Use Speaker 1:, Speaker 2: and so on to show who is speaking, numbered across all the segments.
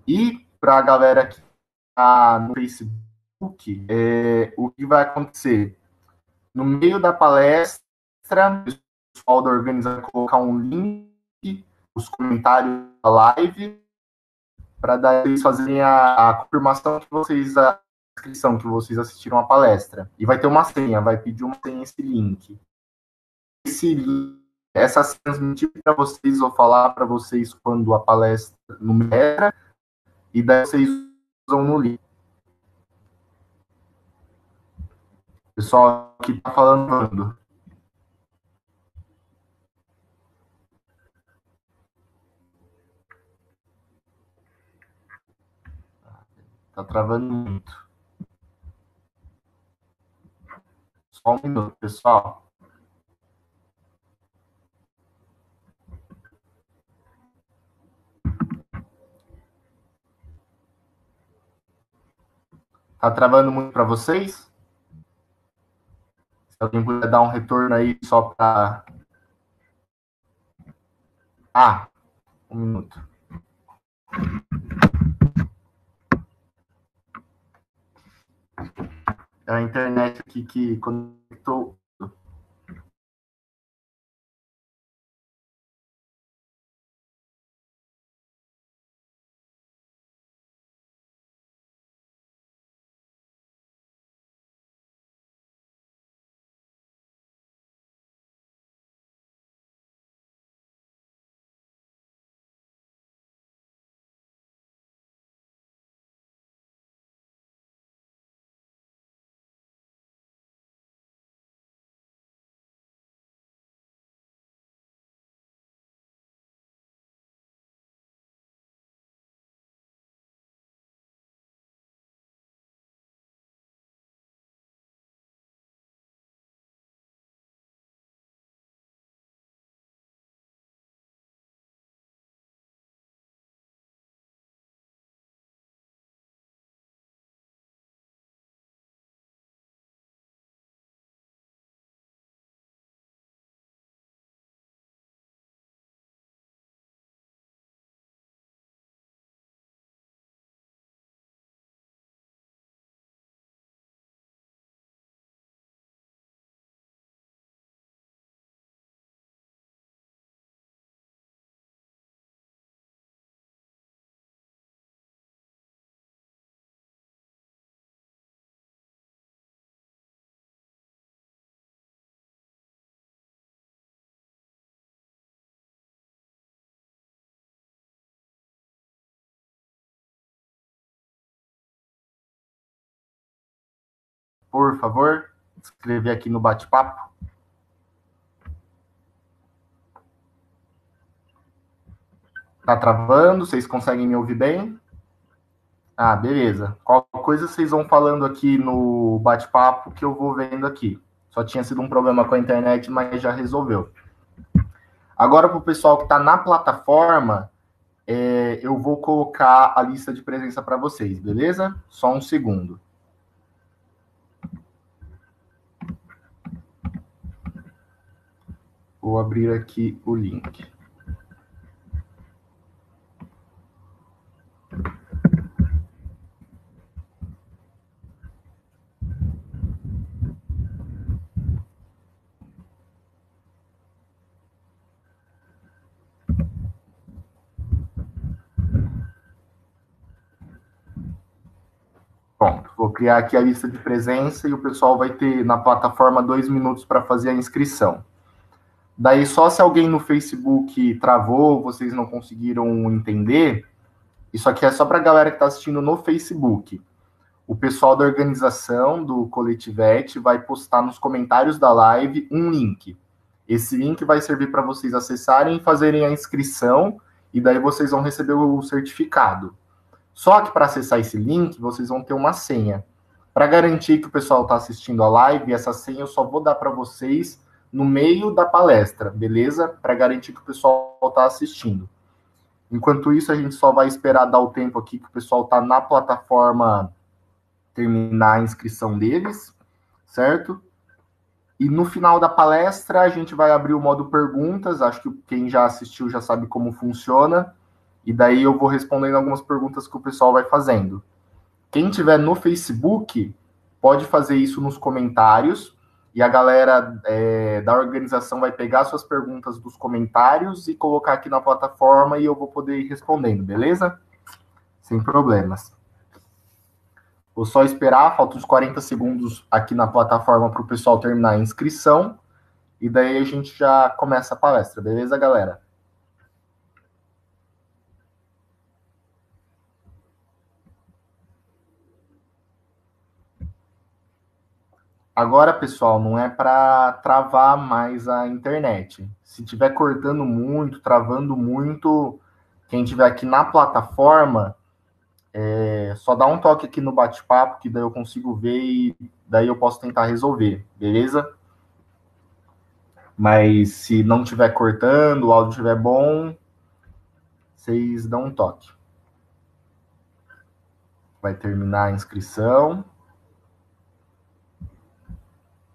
Speaker 1: E para a galera que está no Facebook, o que vai acontecer? No meio da palestra, o pessoal da organização vai colocar um link, os comentários da live, para daí vocês fazerem a confirmação que vocês, a inscrição que vocês assistiram à palestra. E vai ter uma senha, vai pedir uma senha esse link. Esse link, essa senha transmitir para vocês, vou falar para vocês quando a palestra no era, e daí vocês usam no link. Pessoal que está falando. Tá travando muito. Só um minuto, pessoal. Tá travando muito para vocês? Se alguém puder dar um retorno aí só para. Ah, um minuto. É a internet aqui que conectou. Por favor, escrever aqui no bate-papo. Tá travando? Vocês conseguem me ouvir bem? Ah, beleza. Qualquer coisa vocês vão falando aqui no bate-papo que eu vou vendo aqui. Só tinha sido um problema com a internet, mas já resolveu. Agora, para o pessoal que está na plataforma, eu vou colocar a lista de presença para vocês, beleza? Só um segundo. Vou abrir aqui o link. Pronto, vou criar aqui a lista de presença e o pessoal vai ter na plataforma 2 minutos para fazer a inscrição. Daí, só se alguém no Facebook travou, vocês não conseguiram entender, isso aqui é só para a galera que está assistindo no Facebook. O pessoal da organização do Coletivete vai postar nos comentários da live um link. Esse link vai servir para vocês acessarem e fazerem a inscrição, e daí vocês vão receber o certificado. Só que para acessar esse link, vocês vão ter uma senha. Para garantir que o pessoal está assistindo a live, essa senha eu só vou dar para vocês no meio da palestra, beleza? Para garantir que o pessoal está assistindo. Enquanto isso, a gente só vai esperar dar o tempo aqui que o pessoal está na plataforma terminar a inscrição deles, certo? E no final da palestra, a gente vai abrir o modo perguntas. Acho que quem já assistiu já sabe como funciona. e daí eu vou respondendo algumas perguntas que o pessoal vai fazendo. Quem tiver no Facebook, pode fazer isso nos comentários, e a galera da organização vai pegar suas perguntas dos comentários e colocar aqui na plataforma e eu vou poder ir respondendo, beleza? Sem problemas. Vou só esperar, falta uns 40 segundos aqui na plataforma para o pessoal terminar a inscrição, e daí a gente já começa a palestra, beleza, galera? Agora, pessoal, não é para travar mais a internet. Se tiver cortando muito, travando muito, quem tiver aqui na plataforma, só dá um toque aqui no bate-papo, que daí eu consigo ver e daí eu posso tentar resolver, beleza? Mas se não tiver cortando, o áudio estiver bom, vocês dão um toque. Vai terminar a inscrição.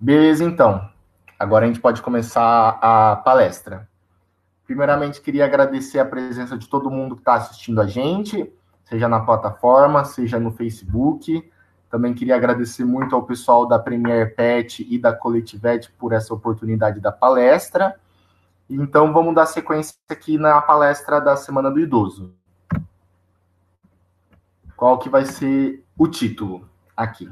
Speaker 1: Beleza, então. Agora a gente pode começar a palestra. Primeiramente, queria agradecer a presença de todo mundo que está assistindo a gente, seja na plataforma, seja no Facebook. Também queria agradecer muito ao pessoal da Premier Pet e da Coletivet por essa oportunidade da palestra. Então, vamos dar sequência aqui na palestra da Semana do Idoso. Qual que vai ser o título aqui?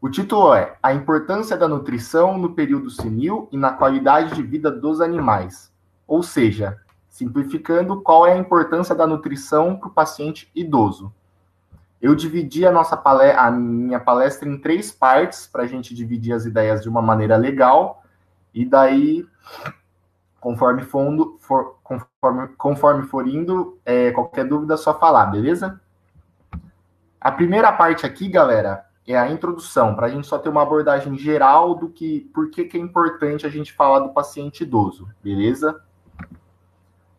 Speaker 1: O título é A Importância da Nutrição no Período Senil e na Qualidade de Vida dos Animais. Ou seja, simplificando, qual é a importância da nutrição para o paciente idoso. Eu dividi a minha palestra em 3 partes, para a gente dividir as ideias de uma maneira legal, e daí, conforme for indo, qualquer dúvida é só falar, beleza? A primeira parte aqui, galera, é a introdução, para a gente só ter uma abordagem geral do por que é importante a gente falar do paciente idoso, beleza?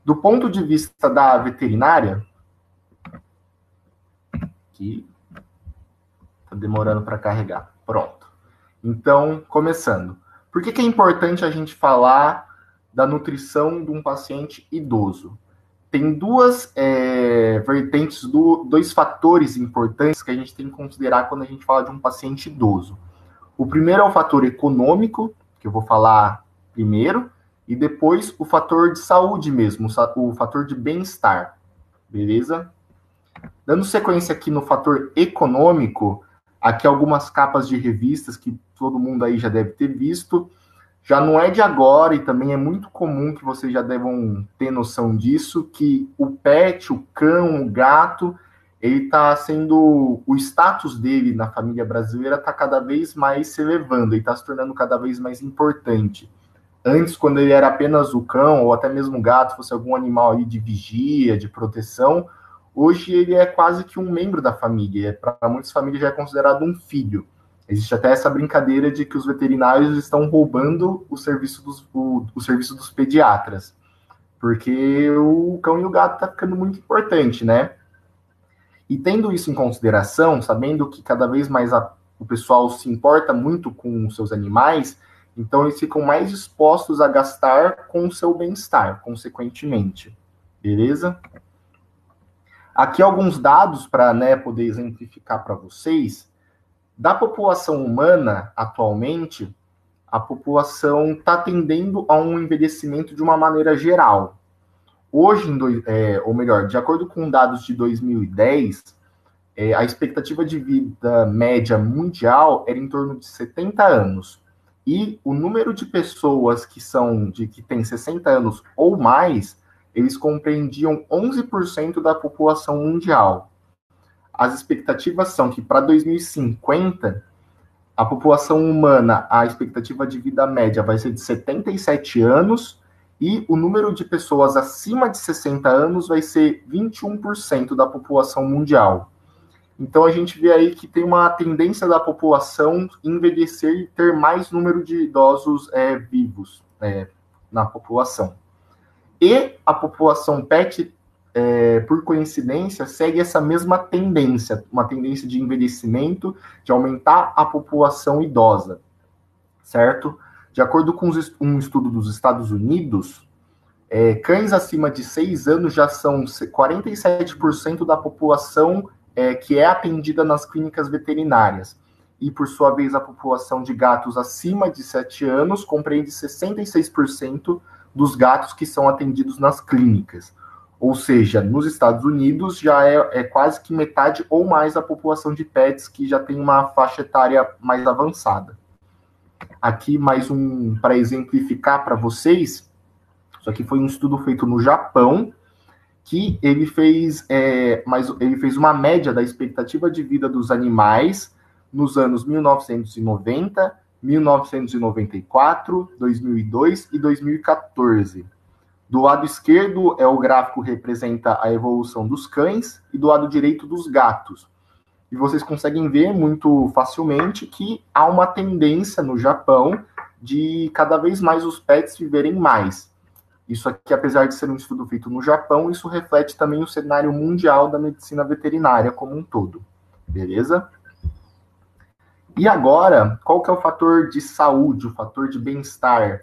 Speaker 1: Do ponto de vista da veterinária, aqui, tá demorando para carregar, pronto. Então, começando. Por que é importante a gente falar da nutrição de um paciente idoso? Tem duas vertentes, dois fatores importantes que a gente tem que considerar quando a gente fala de um paciente idoso. O primeiro é o fator econômico, que eu vou falar primeiro, e depois o fator de saúde mesmo, o fator de bem-estar, beleza? Dando sequência aqui no fator econômico, aqui algumas capas de revistas que todo mundo aí já deve ter visto, já não é de agora e também é muito comum que vocês já devam ter noção disso, que o pet, o cão, o gato, ele está sendo, o status dele na família brasileira está cada vez mais se elevando, ele está se tornando cada vez mais importante. Antes, quando ele era apenas o cão, ou até mesmo o gato, fosse algum animal aí de vigia, de proteção, hoje ele é quase que um membro da família, para muitas famílias já é considerado um filho. Existe até essa brincadeira de que os veterinários estão roubando o serviço dos pediatras, porque o cão e o gato está ficando muito importante, né? E tendo isso em consideração, sabendo que cada vez mais o pessoal se importa muito com os seus animais, então eles ficam mais dispostos a gastar com o seu bem-estar, consequentemente. Beleza? Aqui alguns dados para poder exemplificar para vocês. Da população humana, atualmente, a população está tendendo a um envelhecimento de uma maneira geral. Hoje, ou melhor, de acordo com dados de 2010, a expectativa de vida média mundial era em torno de 70 anos. E o número de pessoas que têm 60 anos ou mais, eles compreendiam 11% da população mundial. As expectativas são que para 2050, a população humana, a expectativa de vida média vai ser de 77 anos e o número de pessoas acima de 60 anos vai ser 21% da população mundial. Então, a gente vê aí que tem uma tendência da população envelhecer e ter mais número de idosos vivos na população. E a população PET, por coincidência, segue essa mesma tendência, uma tendência de envelhecimento, de aumentar a população idosa, certo? De acordo com um estudo dos Estados Unidos, Cães acima de 6 anos já são 47% da população que é atendida nas clínicas veterinárias. E, por sua vez, a população de gatos acima de 7 anos compreende 66% dos gatos que são atendidos nas clínicas. Ou seja, nos Estados Unidos já é quase que metade ou mais da população de pets que já tem uma faixa etária mais avançada. Aqui mais um para exemplificar para vocês. Isso aqui foi um estudo feito no Japão, que ele fez uma média da expectativa de vida dos animais nos anos 1990, 1994, 2002 e 2014. Do lado esquerdo o gráfico representa a evolução dos cães e do lado direito dos gatos. E vocês conseguem ver muito facilmente que há uma tendência no Japão de cada vez mais os pets viverem mais. Isso aqui, apesar de ser um estudo feito no Japão, isso reflete também o cenário mundial da medicina veterinária como um todo. Beleza? E agora, qual que é o fator de saúde, o fator de bem-estar?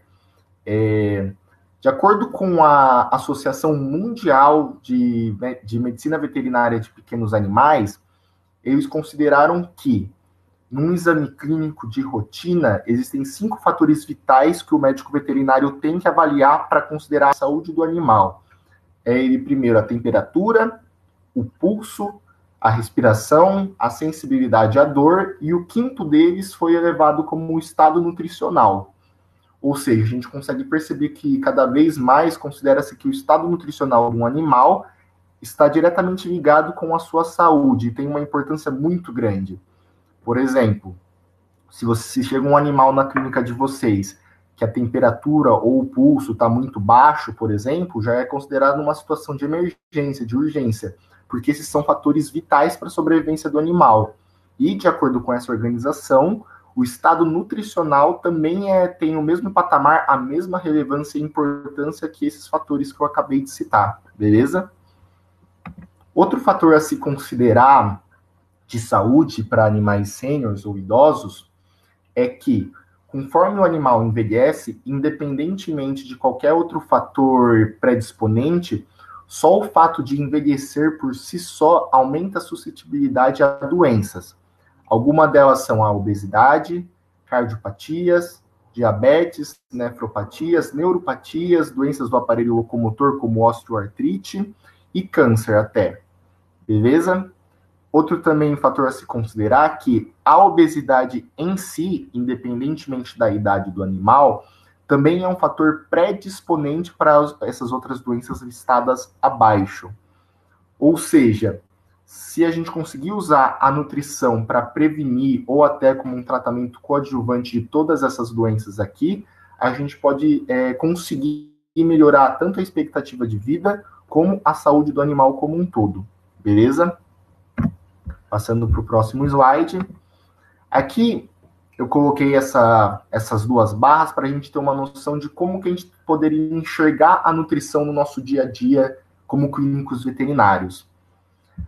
Speaker 1: De acordo com a Associação Mundial de Medicina Veterinária de Pequenos Animais, eles consideraram que, num exame clínico de rotina, existem 5 fatores vitais que o médico veterinário tem que avaliar para considerar a saúde do animal. Primeiro, a temperatura, o pulso, a respiração, a sensibilidade à dor, e o quinto deles foi elevado como o estado nutricional. Ou seja, a gente consegue perceber que cada vez mais considera-se que o estado nutricional de um animal está diretamente ligado com a sua saúde e tem uma importância muito grande. Por exemplo, se chega um animal na clínica de vocês que a temperatura ou o pulso está muito baixo, por exemplo, já é considerado uma situação de emergência, de urgência, porque esses são fatores vitais para a sobrevivência do animal. E, de acordo com essa organização, o estado nutricional também tem o mesmo patamar, a mesma relevância e importância que esses fatores que eu acabei de citar, beleza? Outro fator a se considerar de saúde para animais sêniores ou idosos é que, conforme o animal envelhece, independentemente de qualquer outro fator predisponente, só o fato de envelhecer por si só aumenta a suscetibilidade a doenças. Algumas delas são a obesidade, cardiopatias, diabetes, nefropatias, neuropatias, doenças do aparelho locomotor como osteoartrite e câncer até. Beleza? Outro também fator a se considerar é que a obesidade em si, independentemente da idade do animal, também é um fator predisponente para essas outras doenças listadas abaixo. Ou seja, se a gente conseguir usar a nutrição para prevenir ou até como um tratamento coadjuvante de todas essas doenças aqui, a gente pode conseguir melhorar tanto a expectativa de vida como a saúde do animal como um todo. Beleza? Passando para o próximo slide. Aqui eu coloquei essas duas barras para a gente ter uma noção de como que a gente poderia enxergar a nutrição no nosso dia a dia como clínicos veterinários.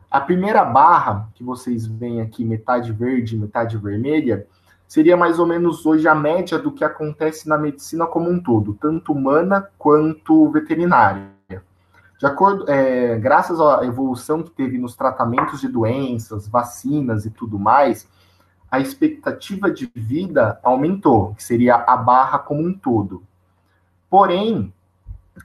Speaker 1: A primeira barra, que vocês veem aqui, metade verde, metade vermelha, seria mais ou menos hoje a média do que acontece na medicina como um todo, tanto humana quanto veterinária. De acordo, graças à evolução que teve nos tratamentos de doenças, vacinas e tudo mais, a expectativa de vida aumentou, que seria a barra como um todo. Porém,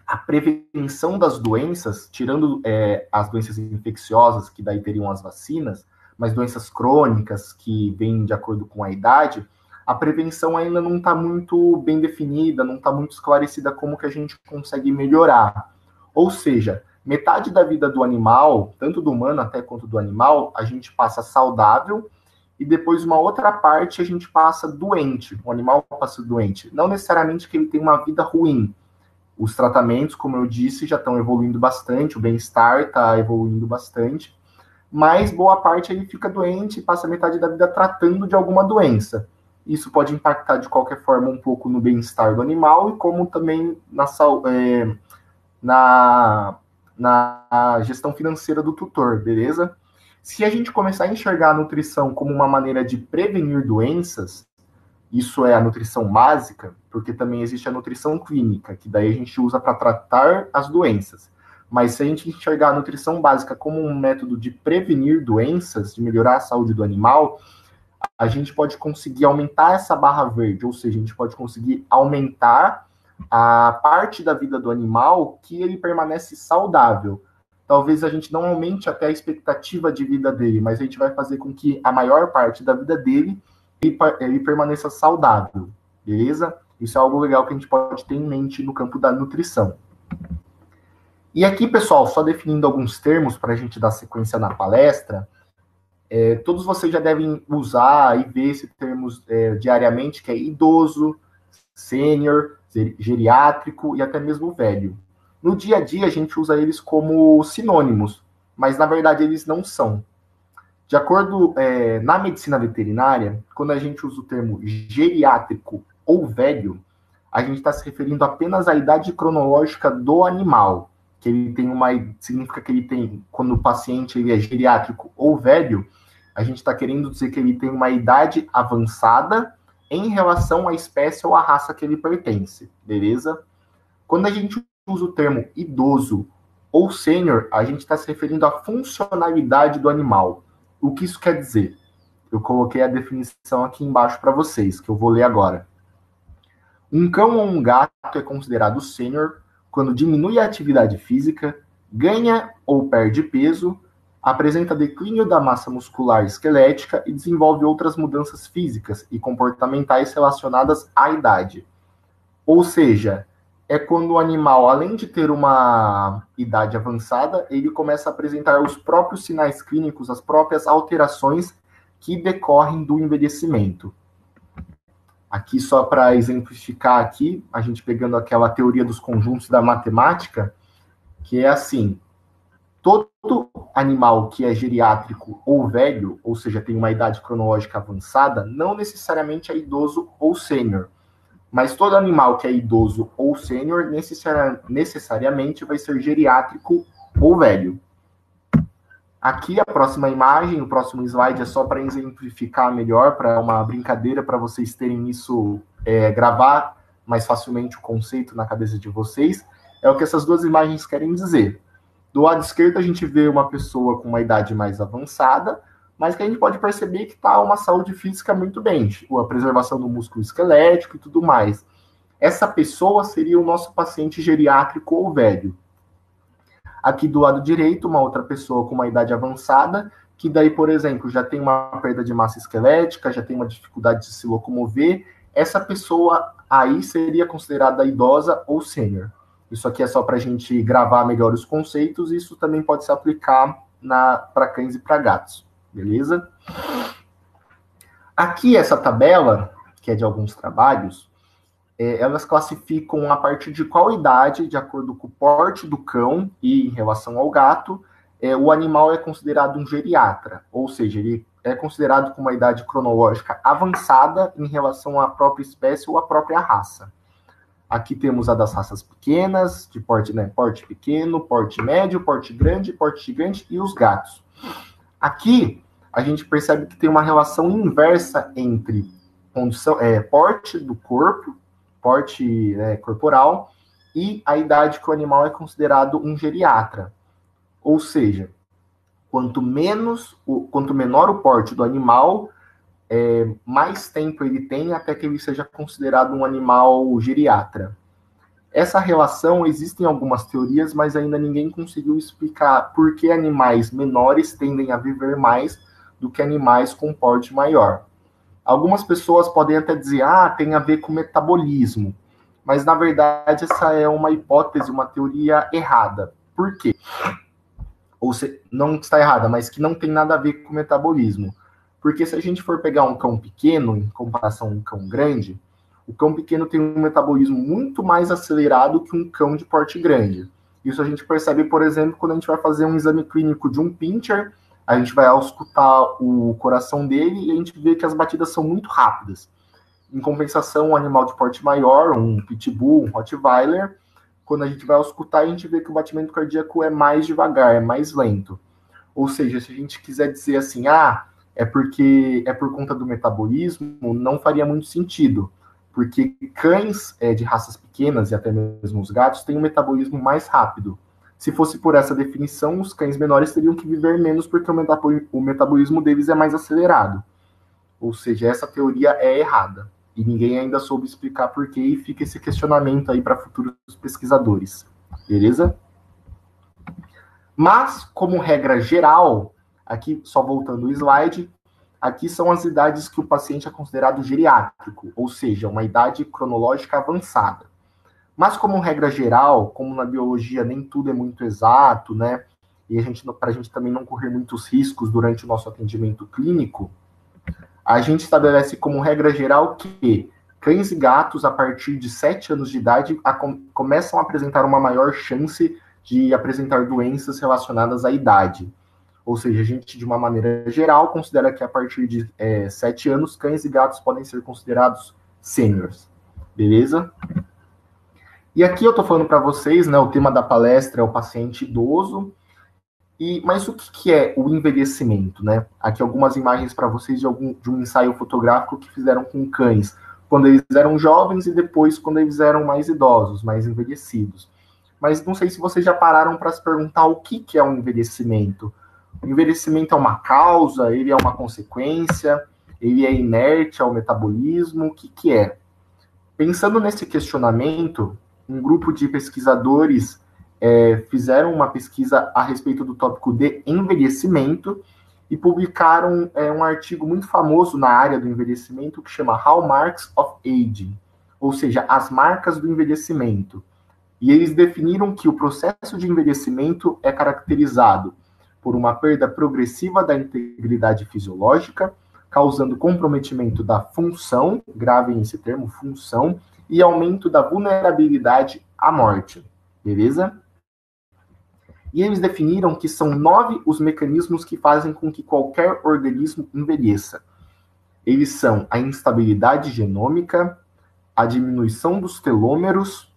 Speaker 1: a prevenção das doenças, tirando as doenças infecciosas, que daí teriam as vacinas, mas doenças crônicas, que vêm de acordo com a idade, a prevenção ainda não está muito bem definida, não está muito esclarecida como que a gente consegue melhorar. Ou seja, metade da vida do animal, tanto do humano até quanto do animal, a gente passa saudável, e depois uma outra parte a gente passa doente, o animal passa doente. Não necessariamente que ele tenha uma vida ruim. Os tratamentos, como eu disse, já estão evoluindo bastante, o bem-estar está evoluindo bastante, mas boa parte ele fica doente e passa metade da vida tratando de alguma doença. Isso pode impactar de qualquer forma um pouco no bem-estar do animal e como também na gestão financeira do tutor, beleza? Se a gente começar a enxergar a nutrição como uma maneira de prevenir doenças, isso é a nutrição básica, porque também existe a nutrição clínica, que daí a gente usa para tratar as doenças. Mas se a gente enxergar a nutrição básica como um método de prevenir doenças, de melhorar a saúde do animal, a gente pode conseguir aumentar essa barra verde, ou seja, a gente pode conseguir aumentar a parte da vida do animal que ele permanece saudável. Talvez a gente não aumente até a expectativa de vida dele, mas a gente vai fazer com que a maior parte da vida dele ele permaneça saudável, beleza? Isso é algo legal que a gente pode ter em mente no campo da nutrição. E aqui, pessoal, só definindo alguns termos para a gente dar sequência na palestra, todos vocês já devem usar e ver esses termos diariamente, que é idoso, sênior, geriátrico e até mesmo velho. No dia a dia, a gente usa eles como sinônimos, mas na verdade eles não são. De acordo na medicina veterinária, quando a gente usa o termo geriátrico ou velho, a gente está se referindo apenas à idade cronológica do animal, que ele tem significa que ele tem, quando o paciente ele é geriátrico ou velho, a gente está querendo dizer que ele tem uma idade avançada em relação à espécie ou à raça que ele pertence, beleza? Quando a gente usa o termo idoso ou sênior, a gente está se referindo à funcionalidade do animal. O que isso quer dizer? Eu coloquei a definição aqui embaixo para vocês, que eu vou ler agora. Um cão ou um gato é considerado sênior quando diminui a atividade física, ganha ou perde peso, apresenta declínio da massa muscular esquelética e desenvolve outras mudanças físicas e comportamentais relacionadas à idade. Ou seja, é quando o animal, além de ter uma idade avançada, ele começa a apresentar os próprios sinais clínicos, as próprias alterações que decorrem do envelhecimento. Aqui, só para exemplificar aqui, a gente pegando aquela teoria dos conjuntos da matemática, que é assim, todo animal que é geriátrico ou velho, ou seja, tem uma idade cronológica avançada, não necessariamente é idoso ou sênior. Mas todo animal que é idoso ou sênior necessariamente vai ser geriátrico ou velho. Aqui a próxima imagem, o próximo slide é só para exemplificar melhor, para uma brincadeira, para vocês terem isso, gravar mais facilmente o conceito na cabeça de vocês. É o que essas duas imagens querem dizer. Do lado esquerdo a gente vê uma pessoa com uma idade mais avançada, mas que a gente pode perceber que está uma saúde física muito bem, tipo a preservação do músculo esquelético e tudo mais. Essa pessoa seria o nosso paciente geriátrico ou velho. Aqui do lado direito, uma outra pessoa com uma idade avançada, que daí, por exemplo, já tem uma perda de massa esquelética, já tem uma dificuldade de se locomover. Essa pessoa aí seria considerada idosa ou sênior. Isso aqui é só para a gente gravar melhor os conceitos, e isso também pode se aplicar para cães e para gatos. Beleza? Aqui essa tabela, que é de alguns trabalhos, elas classificam a partir de qual idade, de acordo com o porte do cão e em relação ao gato, o animal é considerado um geriatra, ou seja, ele é considerado com uma idade cronológica avançada em relação à própria espécie ou à própria raça. Aqui temos a das raças pequenas, de porte, porte pequeno, porte médio, porte gigante e os gatos. Aqui, a gente percebe que tem uma relação inversa entre porte do corpo, porte corporal, e a idade que o animal é considerado um geriatra. Ou seja, quanto menor o porte do animal, mais tempo ele tem até que ele seja considerado um animal geriatra. Essa relação existe em algumas teorias, mas ainda ninguém conseguiu explicar por que animais menores tendem a viver mais do que animais com porte maior. Algumas pessoas podem até dizer, tem a ver com metabolismo, mas na verdade essa é uma hipótese, uma teoria errada. Por quê? Ou não está errada, mas que não tem nada a ver com metabolismo. Porque se a gente for pegar um cão pequeno, em comparação a um cão grande, o cão pequeno tem um metabolismo muito mais acelerado que um cão de porte grande. Isso a gente percebe, por exemplo, quando a gente vai fazer um exame clínico de um pincher, a gente vai auscultar o coração dele e a gente vê que as batidas são muito rápidas. Em compensação, um animal de porte maior, um pitbull, um rottweiler, quando a gente vai auscultar, a gente vê que o batimento cardíaco é mais devagar, é mais lento. Ou seja, se a gente quiser dizer assim, é porque é por conta do metabolismo, não faria muito sentido. porque cães de raças pequenas e até mesmo os gatos têm um metabolismo mais rápido. Se fosse por essa definição, os cães menores teriam que viver menos porque o metabolismo deles é mais acelerado. Ou seja, essa teoria é errada. E ninguém ainda soube explicar por quê, e fica esse questionamento aí para futuros pesquisadores. Beleza? Mas, como regra geral, aqui só voltando o slide, aqui são as idades que o paciente é considerado geriátrico, ou seja, uma idade cronológica avançada. Mas, como regra geral, como na biologia nem tudo é muito exato, né? E para a gente também não correr muitos riscos durante o nosso atendimento clínico, a gente estabelece como regra geral que cães e gatos, a partir de 7 anos de idade, começam a apresentar uma maior chance de apresentar doenças relacionadas à idade. Ou seja, a gente, de uma maneira geral, considera que a partir de 7 anos, cães e gatos podem ser considerados sêniors. Beleza? E aqui eu estou falando para vocês, né, o tema da palestra é o paciente idoso. Mas o que é o envelhecimento, né? Aqui algumas imagens para vocês de um ensaio fotográfico que fizeram com cães, quando eles eram jovens e depois quando eles eram mais idosos, mais envelhecidos. Mas não sei se vocês já pararam para se perguntar o que é um envelhecimento. O envelhecimento é uma causa, ele é uma consequência, ele é inerte ao metabolismo, o que é? Pensando nesse questionamento, um grupo de pesquisadores fizeram uma pesquisa a respeito do tópico de envelhecimento e publicaram um artigo muito famoso na área do envelhecimento que chama Hallmarks of Aging, ou seja, as marcas do envelhecimento. E eles definiram que o processo de envelhecimento é caracterizado por uma perda progressiva da integridade fisiológica, causando comprometimento da função, gravem esse termo, função, e aumento da vulnerabilidade à morte. Beleza? E eles definiram que são 9 os mecanismos que fazem com que qualquer organismo envelheça. Eles são a instabilidade genômica, a diminuição dos telômeros,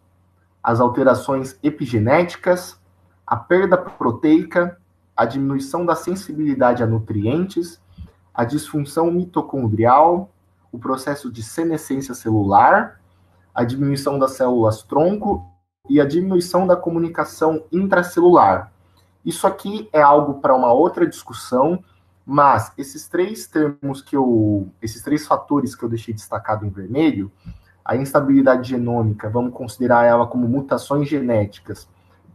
Speaker 1: as alterações epigenéticas, a perda proteica, a diminuição da sensibilidade a nutrientes, a disfunção mitocondrial, o processo de senescência celular, a diminuição das células tronco e a diminuição da comunicação intracelular. Isso aqui é algo para uma outra discussão, mas esses três fatores que eu deixei destacado em vermelho, a instabilidade genômica, vamos considerar ela como mutações genéticas,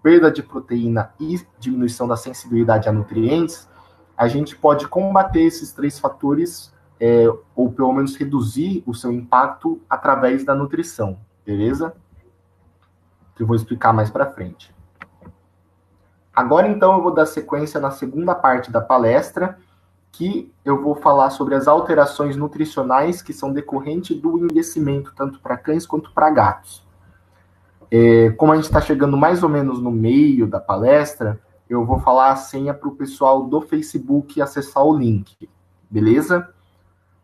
Speaker 1: perda de proteína e diminuição da sensibilidade a nutrientes, a gente pode combater esses três fatores, ou pelo menos reduzir o seu impacto através da nutrição, beleza? Que eu vou explicar mais para frente. Agora, então, eu vou dar sequência na segunda parte da palestra, que eu vou falar sobre as alterações nutricionais que são decorrentes do envelhecimento, tanto para cães quanto para gatos. Como a gente está chegando mais ou menos no meio da palestra, eu vou falar a senha para o pessoal do Facebook acessar o link, beleza?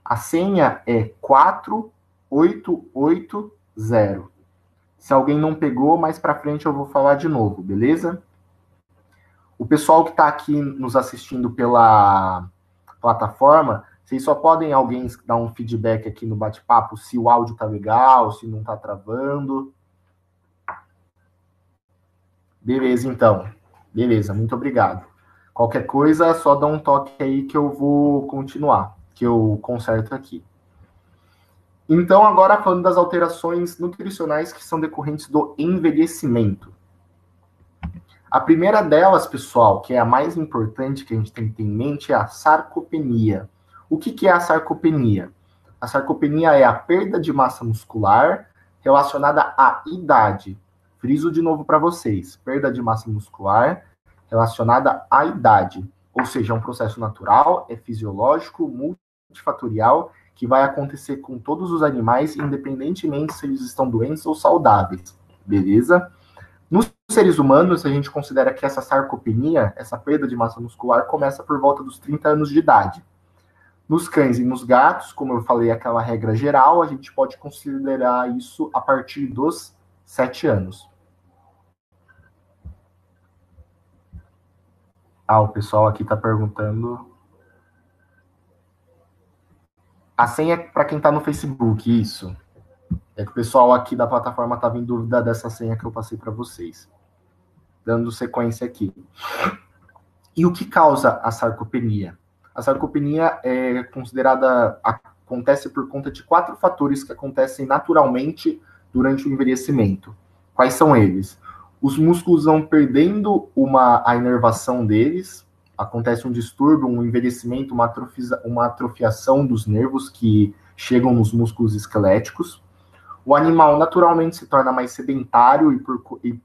Speaker 1: A senha é 4880. Se alguém não pegou, mais para frente eu vou falar de novo, beleza? O pessoal que está aqui nos assistindo pela plataforma, vocês só podem alguém dar um feedback aqui no bate-papo se o áudio tá legal, se não tá travando. Beleza, então. Beleza, muito obrigado. Qualquer coisa, só dá um toque aí que eu vou continuar, que eu conserto aqui. Então, agora falando das alterações nutricionais que são decorrentes do envelhecimento. A primeira delas, pessoal, que é a mais importante que a gente tem que ter em mente, é a sarcopenia. O que é a sarcopenia? A sarcopenia é a perda de massa muscular relacionada à idade. Friso de novo para vocês. Perda de massa muscular relacionada à idade. Ou seja, é um processo natural, é fisiológico, multifatorial, que vai acontecer com todos os animais, independentemente se eles estão doentes ou saudáveis. Beleza? Nos seres humanos, a gente considera que essa sarcopenia, essa perda de massa muscular, começa por volta dos 30 anos de idade. Nos cães e nos gatos, como eu falei, aquela regra geral, a gente pode considerar isso a partir dos 7 anos. O pessoal aqui está perguntando. A senha é para quem está no Facebook, isso. É que o pessoal aqui da plataforma estava em dúvida dessa senha que eu passei para vocês. Dando sequência aqui. E o que causa a sarcopenia? A sarcopenia é considerada, acontece por conta de 4 fatores que acontecem naturalmente durante o envelhecimento. Quais são eles? Os músculos vão perdendo a inervação deles, acontece um distúrbio, um envelhecimento, uma atrofiação dos nervos que chegam nos músculos esqueléticos. O animal naturalmente se torna mais sedentário e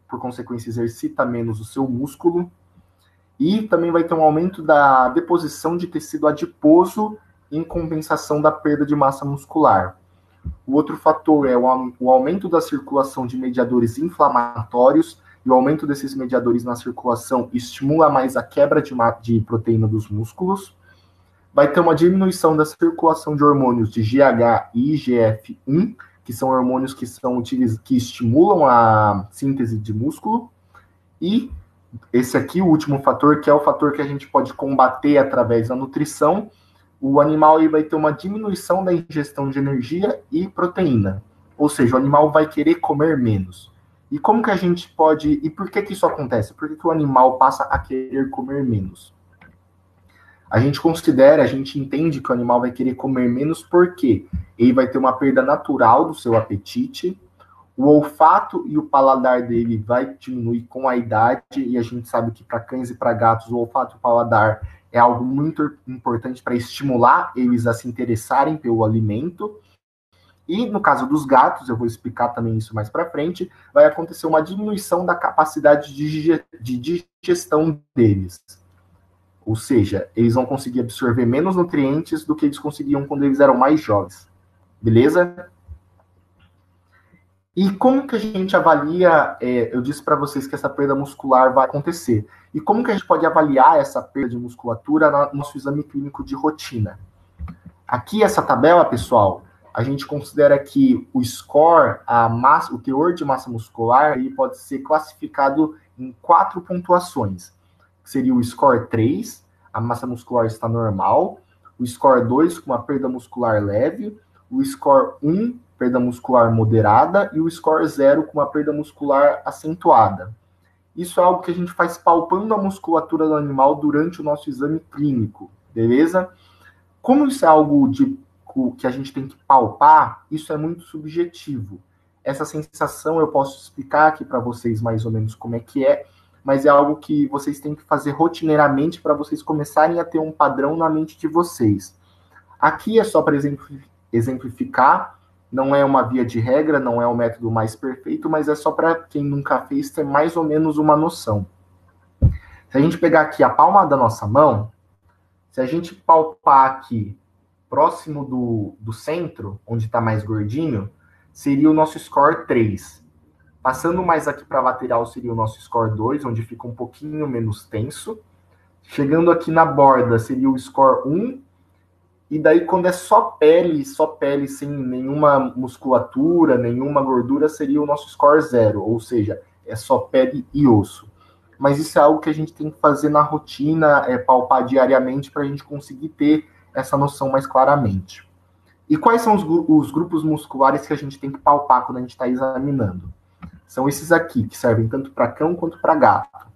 Speaker 1: por consequência, exercita menos o seu músculo. E também vai ter um aumento da deposição de tecido adiposo em compensação da perda de massa muscular. O outro fator é o aumento da circulação de mediadores inflamatórios, e o aumento desses mediadores na circulação estimula mais a quebra de proteína dos músculos. Vai ter uma diminuição da circulação de hormônios de GH e IGF-1, que são hormônios que estimulam a síntese de músculo. E esse aqui, o último fator, que é o fator que a gente pode combater através da nutrição, o animal vai ter uma diminuição da ingestão de energia e proteína. Ou seja, o animal vai querer comer menos. E como que a gente pode... E por que isso acontece? Por que o animal passa a querer comer menos? A gente entende que o animal vai querer comer menos porque ele vai ter uma perda natural do seu apetite, o olfato e o paladar dele vai diminuir com a idade, e a gente sabe que para cães e para gatos o olfato e o paladar é algo muito importante para estimular eles a se interessarem pelo alimento. E no caso dos gatos, eu vou explicar também isso mais para frente, vai acontecer uma diminuição da capacidade de digestão deles. Ou seja, eles vão conseguir absorver menos nutrientes do que eles conseguiam quando eles eram mais jovens. Beleza? E como que a gente avalia, eu disse para vocês que essa perda muscular vai acontecer. E como que a gente pode avaliar essa perda de musculatura no nosso exame clínico de rotina? Aqui, essa tabela, pessoal, a gente considera que o score, o teor de massa muscular, ele pode ser classificado em 4 pontuações. Seria o score 3, a massa muscular está normal, o score 2, com uma perda muscular leve, o score 1, perda muscular moderada, e o score 0, com uma perda muscular acentuada. Isso é algo que a gente faz palpando a musculatura do animal durante o nosso exame clínico, beleza? Como isso é algo que a gente tem que palpar, isso é muito subjetivo. Essa sensação eu posso explicar aqui para vocês mais ou menos como é que é, mas é algo que vocês têm que fazer rotineiramente para vocês começarem a ter um padrão na mente de vocês. Aqui é só para exemplificar, não é uma via de regra, não é o método mais perfeito, mas é só para quem nunca fez ter mais ou menos uma noção. Se a gente pegar aqui a palma da nossa mão, se a gente palpar aqui próximo do centro, onde está mais gordinho, seria o nosso score 3. Passando mais aqui para a lateral seria o nosso score 2, onde fica um pouquinho menos tenso. Chegando aqui na borda seria o score 1. E daí quando é só pele sem nenhuma musculatura, nenhuma gordura, seria o nosso score 0. Ou seja, é só pele e osso. Mas isso é algo que a gente tem que fazer na rotina, palpar diariamente para a gente conseguir ter essa noção mais claramente. E quais são os grupos musculares que a gente tem que palpar quando a gente está examinando? São esses aqui, que servem tanto para cão quanto para gato.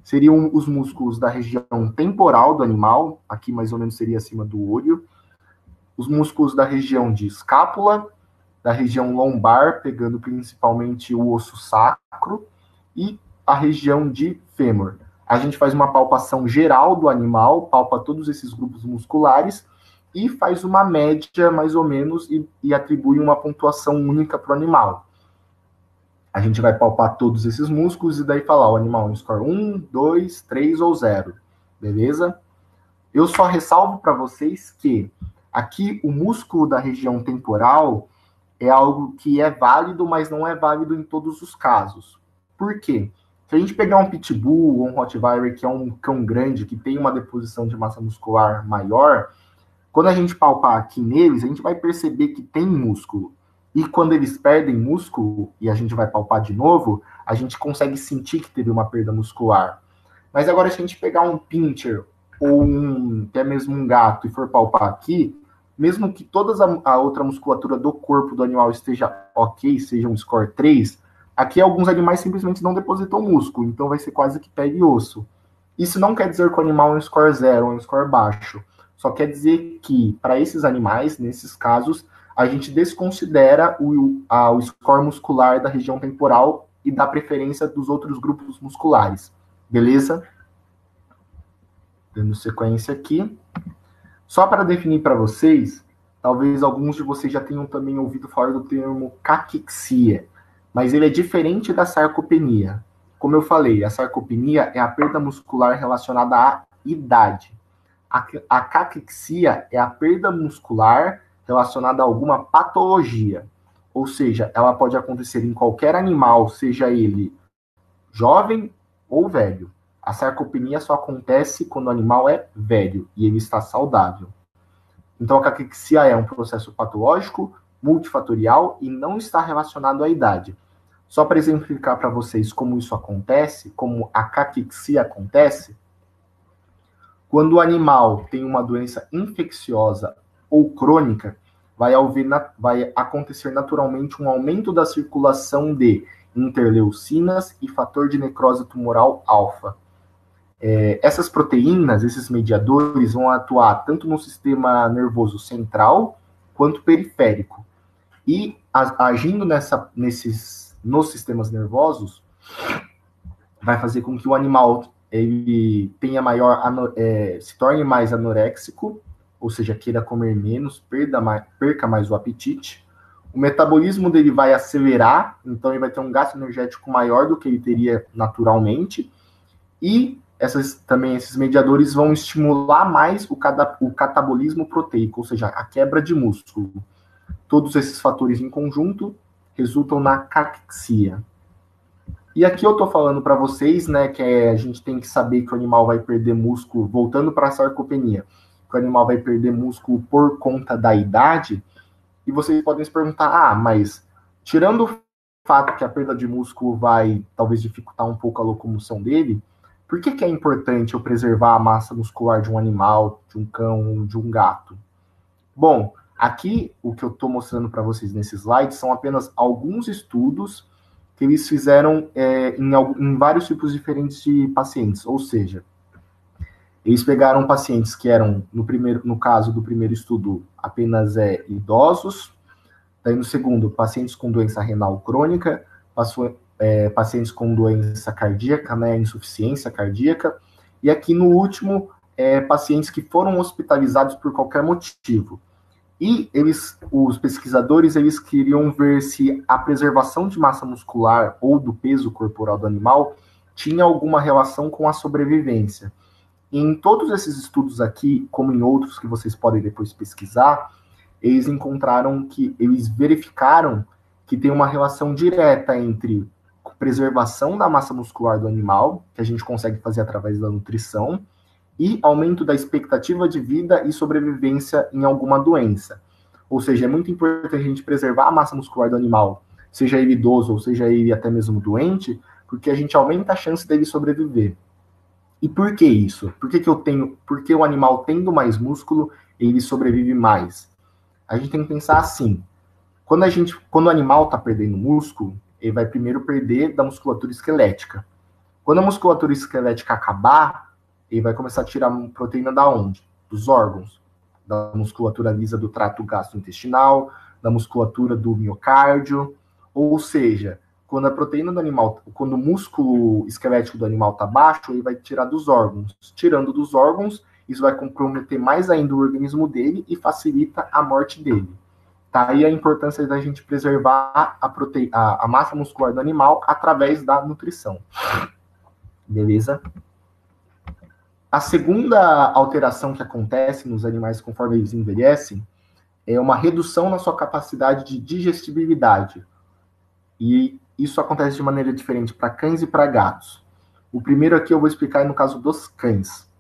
Speaker 1: Seriam os músculos da região temporal do animal, aqui mais ou menos seria acima do olho. Os músculos da região de escápula, da região lombar, pegando principalmente o osso sacro, e a região de fêmur. A gente faz uma palpação geral do animal, palpa todos esses grupos musculares, e faz uma média, mais ou menos, e atribui uma pontuação única para o animal. A gente vai palpar todos esses músculos e daí falar o animal em score 1, 2, 3 ou 0. Beleza? Eu só ressalvo para vocês que aqui o músculo da região temporal é algo que é válido, mas não é válido em todos os casos. Por quê? Se a gente pegar um pitbull ou um rottweiler, que é um cão grande, que tem uma deposição de massa muscular maior, quando a gente palpar aqui neles, a gente vai perceber que tem músculo. E quando eles perdem músculo, e a gente vai palpar de novo, a gente consegue sentir que teve uma perda muscular. Mas agora, se a gente pegar um pincher, ou até mesmo um gato, e for palpar aqui, mesmo que toda a outra musculatura do corpo do animal esteja ok, seja um score 3, aqui alguns animais simplesmente não depositam músculo, então vai ser quase que pele e osso. Isso não quer dizer que o animal é um score 0, é um score baixo. Só quer dizer que, para esses animais, nesses casos, a gente desconsidera o score muscular da região temporal e dá preferência dos outros grupos musculares. Beleza? Dando sequência aqui. Só para definir para vocês, talvez alguns de vocês já tenham também ouvido falar do termo caquexia, mas ele é diferente da sarcopenia. Como eu falei, a sarcopenia é a perda muscular relacionada à idade. A caquexia é a perda muscular relacionada a alguma patologia. Ou seja, ela pode acontecer em qualquer animal, seja ele jovem ou velho. A sarcopenia só acontece quando o animal é velho e ele está saudável. Então, a caquexia é um processo patológico, multifatorial e não está relacionado à idade. Só para exemplificar para vocês como isso acontece, como a caquexia acontece, quando o animal tem uma doença infecciosa ou crônica, vai acontecer naturalmente um aumento da circulação de interleucinas e fator de necrose tumoral alfa. Essas proteínas, esses mediadores, vão atuar tanto no sistema nervoso central quanto periférico. E agindo nos sistemas nervosos, vai fazer com que o animal ele tenha se torne mais anoréxico, ou seja, queira comer menos, perca mais o apetite. O metabolismo dele vai acelerar, então ele vai ter um gasto energético maior do que ele teria naturalmente. E esses mediadores vão estimular mais o catabolismo proteico, ou seja, a quebra de músculo. Todos esses fatores em conjunto resultam na caquexia. E aqui eu estou falando para vocês, né, que a gente tem que saber que o animal vai perder músculo, voltando para a sarcopenia, que o animal vai perder músculo por conta da idade, e vocês podem se perguntar, mas tirando o fato que a perda de músculo vai talvez dificultar um pouco a locomoção dele, por que é importante eu preservar a massa muscular de um animal, de um cão ou de um gato? Bom, aqui o que eu estou mostrando para vocês nesse slide são apenas alguns estudos que eles fizeram em vários tipos diferentes de pacientes, ou seja, eles pegaram pacientes que eram, no caso do primeiro estudo, apenas idosos, daí no segundo, pacientes com doença renal crônica, pacientes com doença cardíaca, né, insuficiência cardíaca, e aqui no último, pacientes que foram hospitalizados por qualquer motivo. E os pesquisadores, eles queriam ver se a preservação de massa muscular ou do peso corporal do animal tinha alguma relação com a sobrevivência. E em todos esses estudos aqui, como em outros que vocês podem depois pesquisar, eles verificaram que tem uma relação direta entre preservação da massa muscular do animal, que a gente consegue fazer através da nutrição, e aumento da expectativa de vida e sobrevivência em alguma doença. Ou seja, é muito importante a gente preservar a massa muscular do animal, seja ele idoso ou seja ele até mesmo doente, porque a gente aumenta a chance dele sobreviver. E por que isso? Porque o animal tendo mais músculo, ele sobrevive mais? A gente tem que pensar assim, quando o animal está perdendo músculo, ele vai primeiro perder da musculatura esquelética. Quando a musculatura esquelética acabar, ele vai começar a tirar proteína da onde? Dos órgãos. Da musculatura lisa do trato gastrointestinal, da musculatura do miocárdio. Ou seja, quando a proteína do animal, quando o músculo esquelético do animal está baixo, ele vai tirar dos órgãos. Tirando dos órgãos, isso vai comprometer mais ainda o organismo dele e facilita a morte dele. Tá aí a importância da gente preservar a massa muscular do animal através da nutrição. Beleza? A segunda alteração que acontece nos animais conforme eles envelhecem é uma redução na sua capacidade de digestibilidade. E isso acontece de maneira diferente para cães e para gatos. O primeiro aqui eu vou explicar no caso dos cães.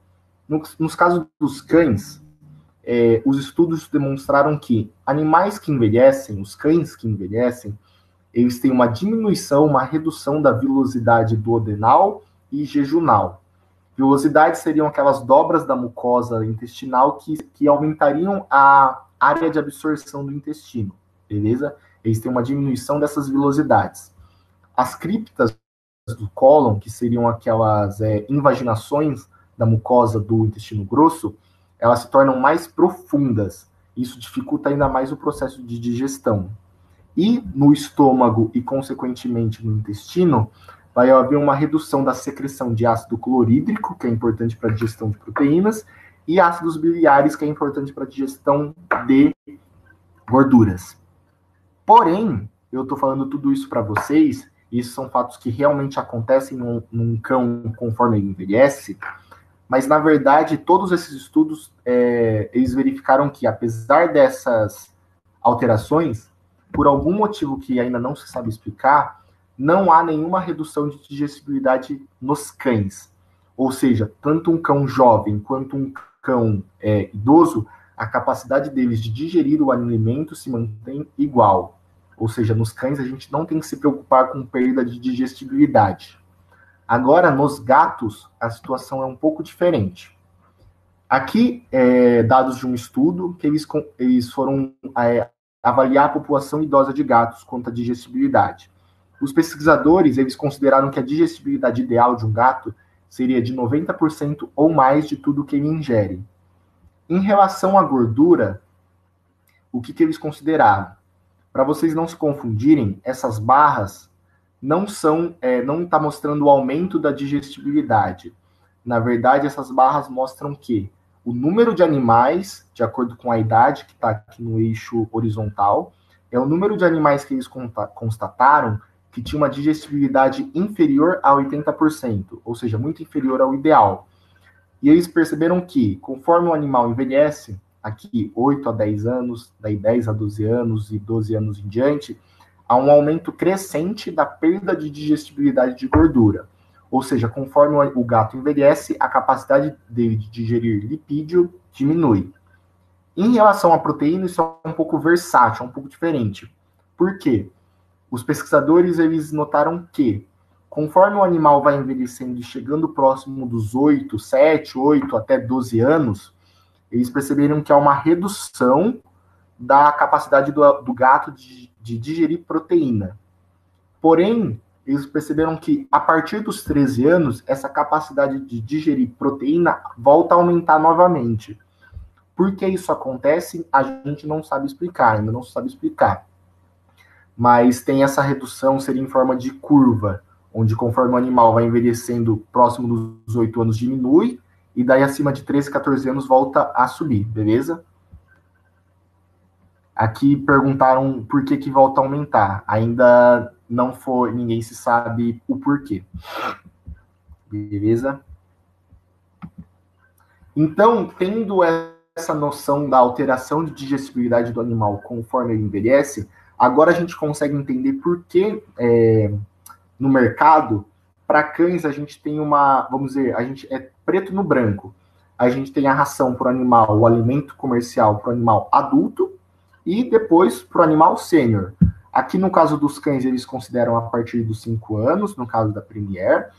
Speaker 1: Nos casos dos cães, os estudos demonstraram que animais que envelhecem, os cães que envelhecem, eles têm uma diminuição, uma redução da vilosidade duodenal e jejunal. Vilosidade seriam aquelas dobras da mucosa intestinal que aumentariam a área de absorção do intestino, beleza? Eles têm uma diminuição dessas velocidades. As criptas do cólon, que seriam aquelas invaginações da mucosa do intestino grosso, elas se tornam mais profundas. Isso dificulta ainda mais o processo de digestão. E no estômago e, consequentemente, no intestino, vai haver uma redução da secreção de ácido clorídrico, que é importante para a digestão de proteínas, e ácidos biliares, que é importante para a digestão de gorduras. Porém, eu estou falando tudo isso para vocês, e esses são fatos que realmente acontecem num cão conforme ele envelhece, mas, na verdade, todos esses estudos, eles verificaram que, apesar dessas alterações, por algum motivo que ainda não se sabe explicar, não há nenhuma redução de digestibilidade nos cães. Ou seja, tanto um cão jovem quanto um cão idoso, a capacidade deles de digerir o alimento se mantém igual. Ou seja, nos cães a gente não tem que se preocupar com perda de digestibilidade. Agora, nos gatos, a situação é um pouco diferente. Aqui, dados de um estudo, que eles foram avaliar a população idosa de gatos quanto à digestibilidade. Os pesquisadores, eles consideraram que a digestibilidade ideal de um gato seria de 90% ou mais de tudo que ele ingere. Em relação à gordura, o que eles consideraram? Para vocês não se confundirem, essas barras não está mostrando o aumento da digestibilidade. Na verdade, essas barras mostram que o número de animais, de acordo com a idade, que está aqui no eixo horizontal, é o número de animais que eles constataram que tinha uma digestibilidade inferior a 80%, ou seja, muito inferior ao ideal. E eles perceberam que, conforme o animal envelhece, aqui 8 a 10 anos, daí 10 a 12 anos e 12 anos em diante, há um aumento crescente da perda de digestibilidade de gordura. Ou seja, conforme o gato envelhece, a capacidade dele de digerir lipídio diminui. Em relação à proteína, isso é um pouco versátil, é um pouco diferente. Por quê? Os pesquisadores eles notaram que, conforme o animal vai envelhecendo e chegando próximo dos 8, 7, 8 até 12 anos, eles perceberam que há uma redução da capacidade do gato de digerir proteína. Porém, eles perceberam que, a partir dos 13 anos, essa capacidade de digerir proteína volta a aumentar novamente. Por que isso acontece? A gente não sabe explicar, ainda não sabe explicar. Mas tem essa redução, seria em forma de curva, onde conforme o animal vai envelhecendo próximo dos 8 anos diminui, e daí acima de 13, 14 anos volta a subir, beleza? Aqui perguntaram por que volta a aumentar. Ainda não foi, ninguém se sabe o porquê. Beleza? Então, tendo essa noção da alteração de digestibilidade do animal conforme ele envelhece, agora a gente consegue entender por que no mercado, para cães, a gente tem vamos dizer, a gente é preto no branco. A gente tem a ração para o animal, o alimento comercial para o animal adulto, e depois para o animal sênior. Aqui no caso dos cães, eles consideram a partir dos 5 anos, no caso da Premier,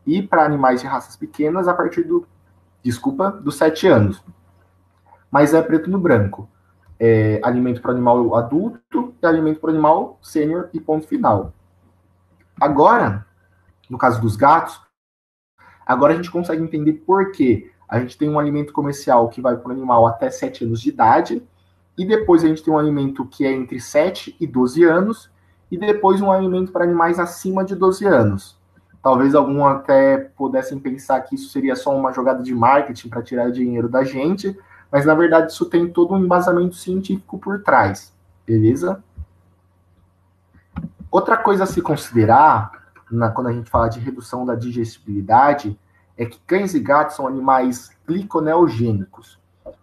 Speaker 1: e para animais de raças pequenas, a partir dos 7 anos. Mas é preto no branco. Alimento para o animal adulto e alimento para o animal sênior e ponto final. Agora, no caso dos gatos, agora a gente consegue entender por quê. A gente tem um alimento comercial que vai para o animal até 7 anos de idade, e depois a gente tem um alimento que é entre 7 e 12 anos, e depois um alimento para animais acima de 12 anos. Talvez algum até pudessem pensar que isso seria só uma jogada de marketing para tirar dinheiro da gente, mas na verdade isso tem todo um embasamento científico por trás, beleza? Outra coisa a se considerar, quando a gente fala de redução da digestibilidade, é que cães e gatos são animais gliconeogênicos.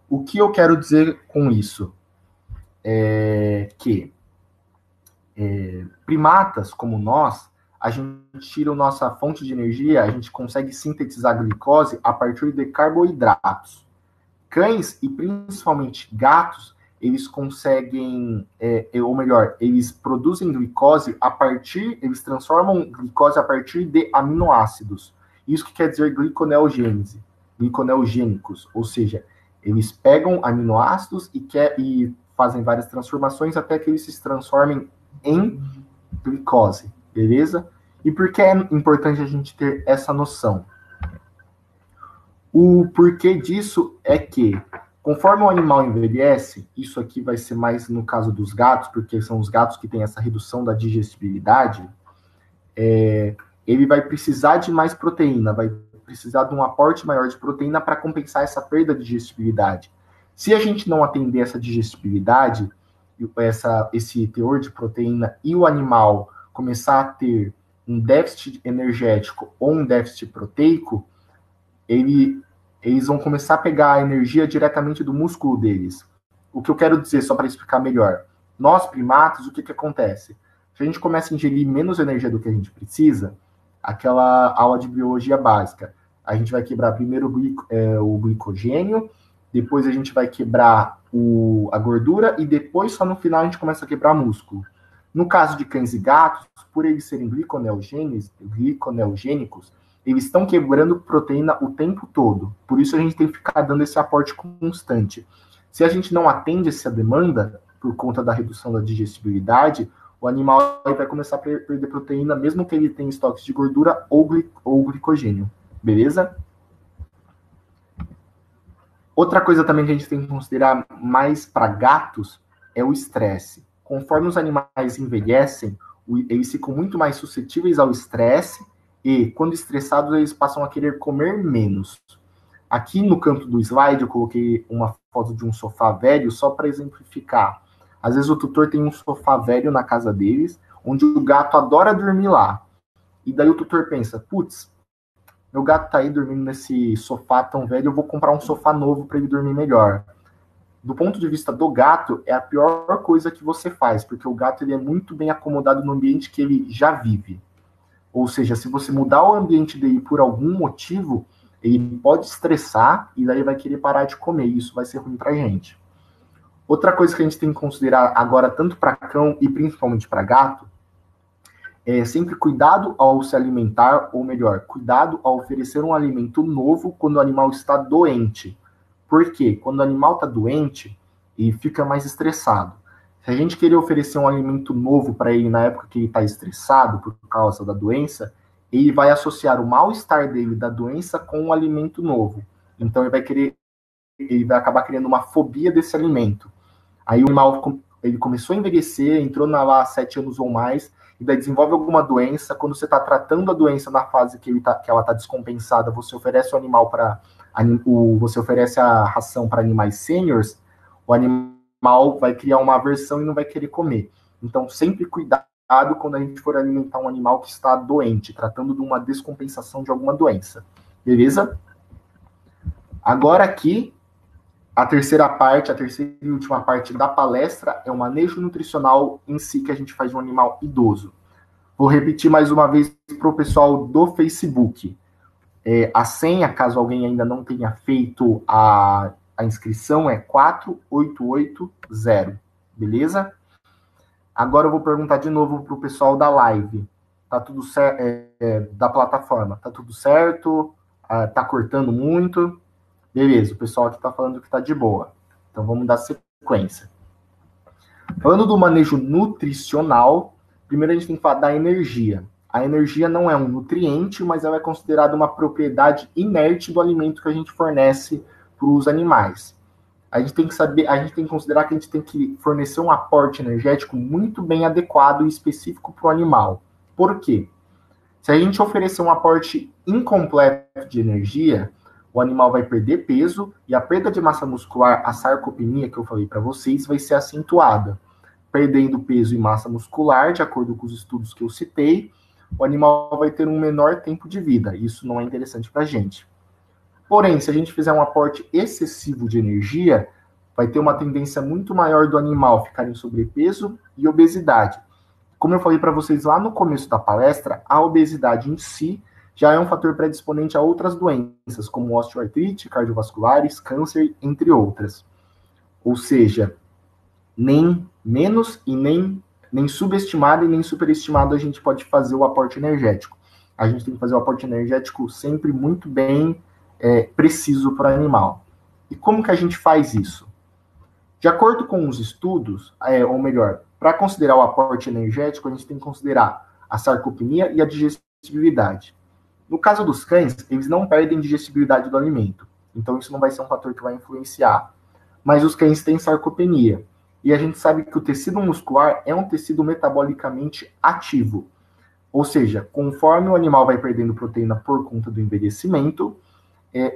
Speaker 1: O que eu quero dizer com isso? Primatas como nós, a gente tira a nossa fonte de energia, a gente consegue sintetizar glicose a partir de carboidratos. Cães e principalmente gatos, eles conseguem, ou melhor, eles produzem glicose eles transformam glicose a partir de aminoácidos. Isso que quer dizer gliconeogênese, gliconeogênicos, ou seja, Eles pegam aminoácidos e fazem várias transformações até que eles se transformem em glicose, beleza? E por que é importante a gente ter essa noção? O porquê disso é que, conforme o animal envelhece, isso aqui vai ser mais no caso dos gatos, porque são os gatos que têm essa redução da digestibilidade, ele vai precisar de mais proteína, vai precisar de um aporte maior de proteína para compensar essa perda de digestibilidade. Se a gente não atender essa digestibilidade, esse teor de proteína e o animal começar a ter um déficit energético ou um déficit proteico, eles vão começar a pegar a energia diretamente do músculo deles. O que eu quero dizer, só para explicar melhor, nós primatas, o que acontece? Se a gente começa a ingerir menos energia do que a gente precisa, aquela aula de biologia básica, a gente vai quebrar primeiro o glicogênio, depois a gente vai quebrar a gordura e depois, só no final, a gente começa a quebrar músculo. No caso de cães e gatos, por eles serem gliconeogênicos, eles estão quebrando proteína o tempo todo. Por isso a gente tem que ficar dando esse aporte constante. Se a gente não atende essa demanda, por conta da redução da digestibilidade, o animal vai começar a perder proteína, mesmo que ele tenha estoques de gordura ou glicogênio. Beleza? Outra coisa também que a gente tem que considerar mais para gatos é o estresse. Conforme os animais envelhecem, eles ficam muito mais suscetíveis ao estresse e, quando estressados, eles passam a querer comer menos. Aqui no canto do slide eu coloquei uma foto de um sofá velho só para exemplificar. Às vezes o tutor tem um sofá velho na casa deles, onde o gato adora dormir lá. E daí o tutor pensa, putz, meu gato tá aí dormindo nesse sofá tão velho, eu vou comprar um sofá novo para ele dormir melhor. Do ponto de vista do gato, é a pior coisa que você faz, porque o gato ele é muito bem acomodado no ambiente que ele já vive. Ou seja, se você mudar o ambiente dele por algum motivo, ele pode estressar e daí vai querer parar de comer. E isso vai ser ruim pra gente. Outra coisa que a gente tem que considerar agora, tanto para cão e principalmente para gato, é sempre cuidado ao se alimentar, ou melhor, cuidado ao oferecer um alimento novo quando o animal está doente. Por quê? Quando o animal está doente, ele fica mais estressado. Se a gente querer oferecer um alimento novo para ele na época que ele está estressado por causa da doença, ele vai associar o mal-estar dele da doença com um alimento novo. Então ele vai acabar criando uma fobia desse alimento. Aí o animal ele começou a envelhecer, entrou lá há 7 anos ou mais, e daí desenvolve alguma doença. Quando você está tratando a doença na fase que ela está descompensada, você oferece o animal você oferece a ração para animais sêniors, o animal vai criar uma aversão e não vai querer comer. Então, sempre cuidado quando a gente for alimentar um animal que está doente, tratando de uma descompensação de alguma doença. Beleza? Agora aqui, a terceira e última parte da palestra é o manejo nutricional em si que a gente faz de um animal idoso. Vou repetir mais uma vez para o pessoal do Facebook. A senha, caso alguém ainda não tenha feito a inscrição, é 4880, beleza? Agora eu vou perguntar de novo para o pessoal da live. Tá tudo certo? Da plataforma. Tá tudo certo? Tá cortando muito? Beleza, o pessoal aqui tá falando que tá de boa. Então vamos dar sequência. Falando do manejo nutricional, primeiro a gente tem que falar da energia. A energia não é um nutriente, mas ela é considerada uma propriedade inerte do alimento que a gente fornece para os animais. A gente tem que considerar que a gente tem que fornecer um aporte energético muito bem adequado e específico para o animal. Por quê? Se a gente oferecer um aporte incompleto de energia, o animal vai perder peso e a perda de massa muscular, a sarcopenia que eu falei para vocês, vai ser acentuada. Perdendo peso e massa muscular, de acordo com os estudos que eu citei, o animal vai ter um menor tempo de vida. Isso não é interessante para a gente. Porém, se a gente fizer um aporte excessivo de energia, vai ter uma tendência muito maior do animal ficar em sobrepeso e obesidade. Como eu falei para vocês lá no começo da palestra, a obesidade em si já é um fator predisponente a outras doenças, como osteoartrite, cardiovasculares, câncer, entre outras. Ou seja, nem menos e nem subestimado e nem superestimado a gente pode fazer o aporte energético. A gente tem que fazer o aporte energético sempre muito bem preciso para o animal. E como que a gente faz isso? De acordo com os estudos, ou melhor, para considerar o aporte energético, a gente tem que considerar a sarcopenia e a digestibilidade. No caso dos cães, eles não perdem digestibilidade do alimento, então isso não vai ser um fator que vai influenciar. Mas os cães têm sarcopenia, e a gente sabe que o tecido muscular é um tecido metabolicamente ativo, ou seja, conforme o animal vai perdendo proteína por conta do envelhecimento,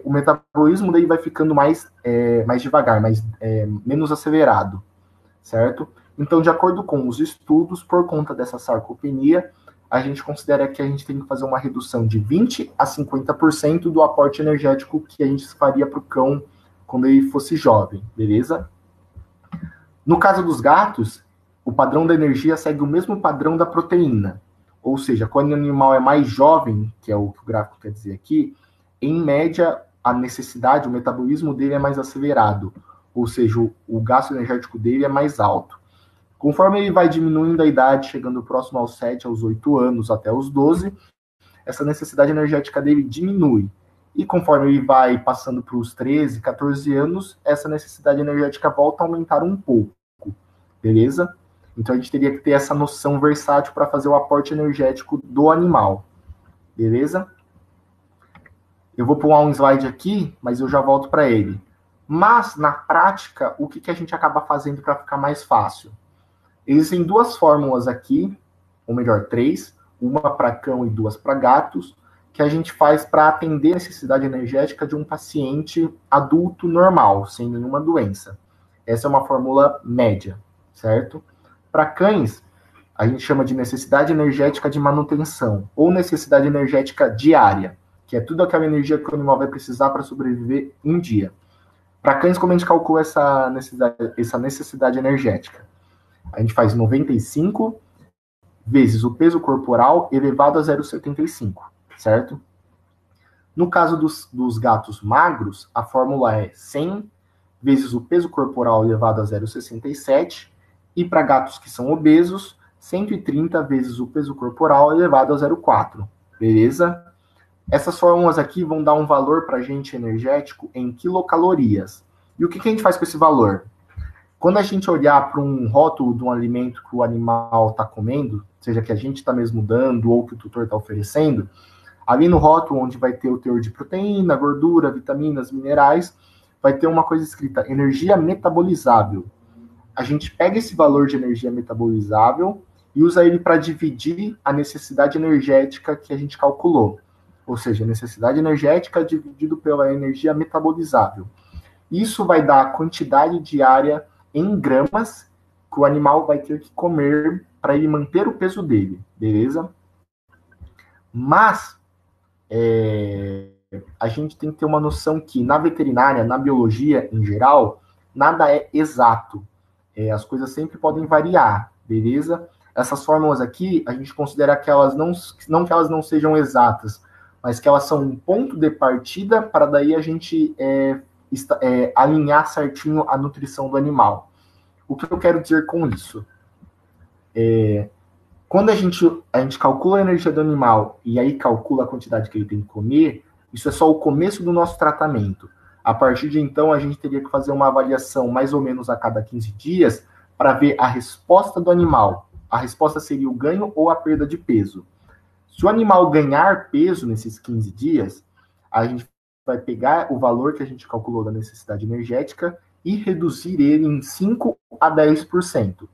Speaker 1: o metabolismo dele vai ficando mais devagar, menos acelerado, certo? Então, de acordo com os estudos, por conta dessa sarcopenia, a gente considera que a gente tem que fazer uma redução de 20% a 50% do aporte energético que a gente faria para o cão quando ele fosse jovem, beleza? No caso dos gatos, o padrão da energia segue o mesmo padrão da proteína, ou seja, quando o animal é mais jovem, que é o que o gráfico quer dizer aqui, em média, a necessidade, o metabolismo dele é mais acelerado, ou seja, o gasto energético dele é mais alto. Conforme ele vai diminuindo a idade, chegando próximo aos 7, aos 8 anos, até os 12, essa necessidade energética dele diminui. E conforme ele vai passando para os 13, 14 anos, essa necessidade energética volta a aumentar um pouco, beleza? Então a gente teria que ter essa noção versátil para fazer o aporte energético do animal, beleza? Eu vou pular um slide aqui, mas eu já volto para ele. Mas, na prática, o que a gente acaba fazendo para ficar mais fácil? Existem duas fórmulas aqui, ou melhor, três, uma para cão e duas para gatos, que a gente faz para atender a necessidade energética de um paciente adulto normal, sem nenhuma doença. Essa é uma fórmula média, certo? Para cães, a gente chama de necessidade energética de manutenção, ou necessidade energética diária, que é tudo aquela energia que o animal vai precisar para sobreviver um dia. Para cães, como a gente calcula essa necessidade energética? A gente faz 95 vezes o peso corporal elevado a 0,75, certo? No caso dos gatos magros, a fórmula é 100 vezes o peso corporal elevado a 0,67, e para gatos que são obesos, 130 vezes o peso corporal elevado a 0,4, beleza? Essas fórmulas aqui vão dar um valor para a gente energético em quilocalorias. E o que a gente faz com esse valor? Quando a gente olhar para um rótulo de um alimento que o animal está comendo, seja que a gente está mesmo dando ou que o tutor está oferecendo, ali no rótulo onde vai ter o teor de proteína, gordura, vitaminas, minerais, vai ter uma coisa escrita energia metabolizável. A gente pega esse valor de energia metabolizável e usa ele para dividir a necessidade energética que a gente calculou. Ou seja, necessidade energética dividido pela energia metabolizável. Isso vai dar a quantidade diária em gramas que o animal vai ter que comer para ele manter o peso dele, beleza? Mas a gente tem que ter uma noção que na veterinária, na biologia em geral, nada é exato. As coisas sempre podem variar, beleza? Essas fórmulas aqui, a gente considera que elas não que elas não sejam exatas, mas que elas são um ponto de partida para daí a gente alinhar certinho a nutrição do animal. O que eu quero dizer com isso? Quando a gente calcula a energia do animal e aí calcula a quantidade que ele tem que comer, isso é só o começo do nosso tratamento. A partir de então, a gente teria que fazer uma avaliação mais ou menos a cada 15 dias para ver a resposta do animal. A resposta seria o ganho ou a perda de peso. Se o animal ganhar peso nesses 15 dias, a gente vai pegar o valor que a gente calculou da necessidade energética e reduzir ele em 5 a 10%.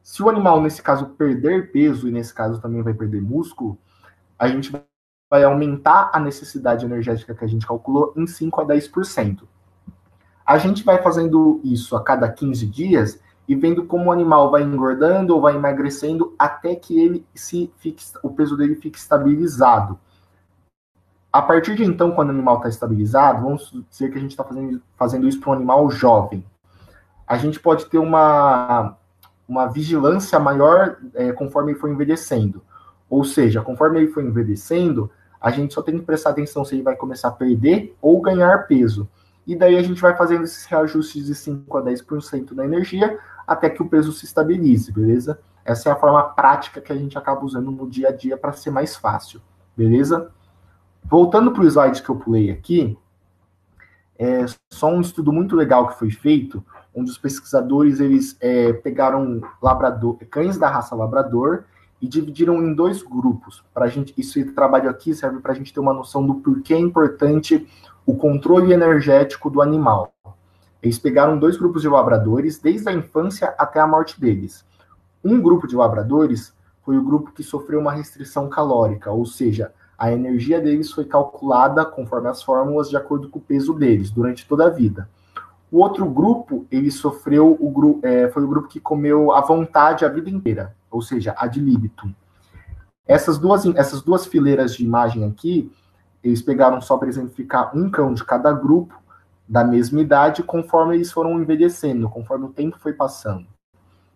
Speaker 1: Se o animal, nesse caso, perder peso, e nesse caso também vai perder músculo, a gente vai aumentar a necessidade energética que a gente calculou em 5 a 10%. A gente vai fazendo isso a cada 15 dias e vendo como o animal vai engordando ou vai emagrecendo até que o peso dele fique estabilizado. A partir de então, quando o animal está estabilizado, vamos dizer que a gente está fazendo isso para um animal jovem. A gente pode ter uma vigilância maior conforme ele for envelhecendo. Ou seja, conforme ele for envelhecendo, a gente só tem que prestar atenção se ele vai começar a perder ou ganhar peso. E daí a gente vai fazendo esses reajustes de 5 a 10% da energia até que o peso se estabilize, beleza? Essa é a forma prática que a gente acaba usando no dia a dia para ser mais fácil, beleza? Voltando para o slide que eu pulei aqui, só um estudo muito legal que foi feito, onde os pesquisadores eles pegaram cães da raça labrador e dividiram em dois grupos. Para gente, esse trabalho aqui serve para a gente ter uma noção do porquê é importante o controle energético do animal. Eles pegaram dois grupos de labradores, desde a infância até a morte deles. Um grupo de labradores foi o grupo que sofreu uma restrição calórica, ou seja, a energia deles foi calculada conforme as fórmulas de acordo com o peso deles durante toda a vida. O outro grupo, ele sofreu, foi o grupo que comeu à vontade a vida inteira, ou seja, ad libitum. Essas duas fileiras de imagem aqui, eles pegaram só para exemplificar um cão de cada grupo, da mesma idade, conforme eles foram envelhecendo, conforme o tempo foi passando.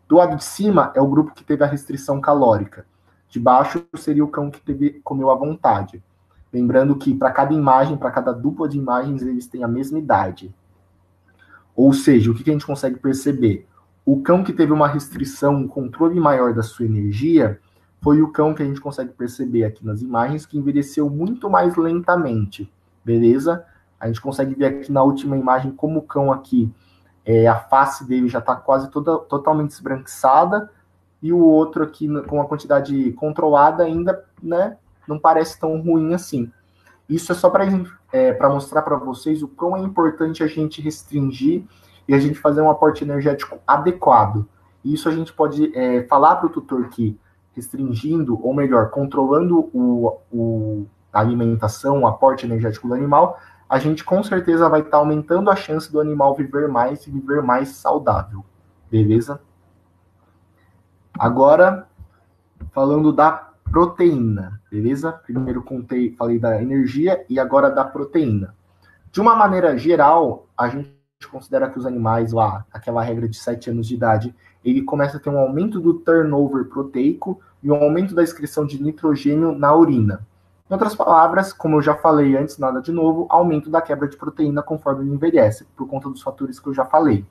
Speaker 1: Do lado de cima é o grupo que teve a restrição calórica. De baixo seria o cão que comeu à vontade. Lembrando que para cada imagem, para cada dupla de imagens, eles têm a mesma idade. Ou seja, o que a gente consegue perceber? O cão que teve uma restrição, um controle maior da sua energia, foi o cão que a gente consegue perceber aqui nas imagens, que envelheceu muito mais lentamente, beleza? A gente consegue ver aqui na última imagem como o cão aqui, a face dele já está quase totalmente esbranquiçada, e o outro aqui com a quantidade controlada ainda, né, não parece tão ruim assim. Isso é só para mostrar para vocês o quão é importante a gente restringir e a gente fazer um aporte energético adequado. Isso a gente pode falar para o tutor que restringindo, ou melhor, controlando a alimentação, o aporte energético do animal, a gente com certeza vai estar aumentando a chance do animal viver mais e viver mais saudável. Beleza? Agora, falando da proteína, beleza? Primeiro falei da energia e agora da proteína. De uma maneira geral, a gente considera que os animais lá, aquela regra de 7 anos de idade, ele começa a ter um aumento do turnover proteico e um aumento da excreção de nitrogênio na urina. Em outras palavras, como eu já falei antes, nada de novo, aumento da quebra de proteína conforme ele envelhece, por conta dos fatores que eu já falei.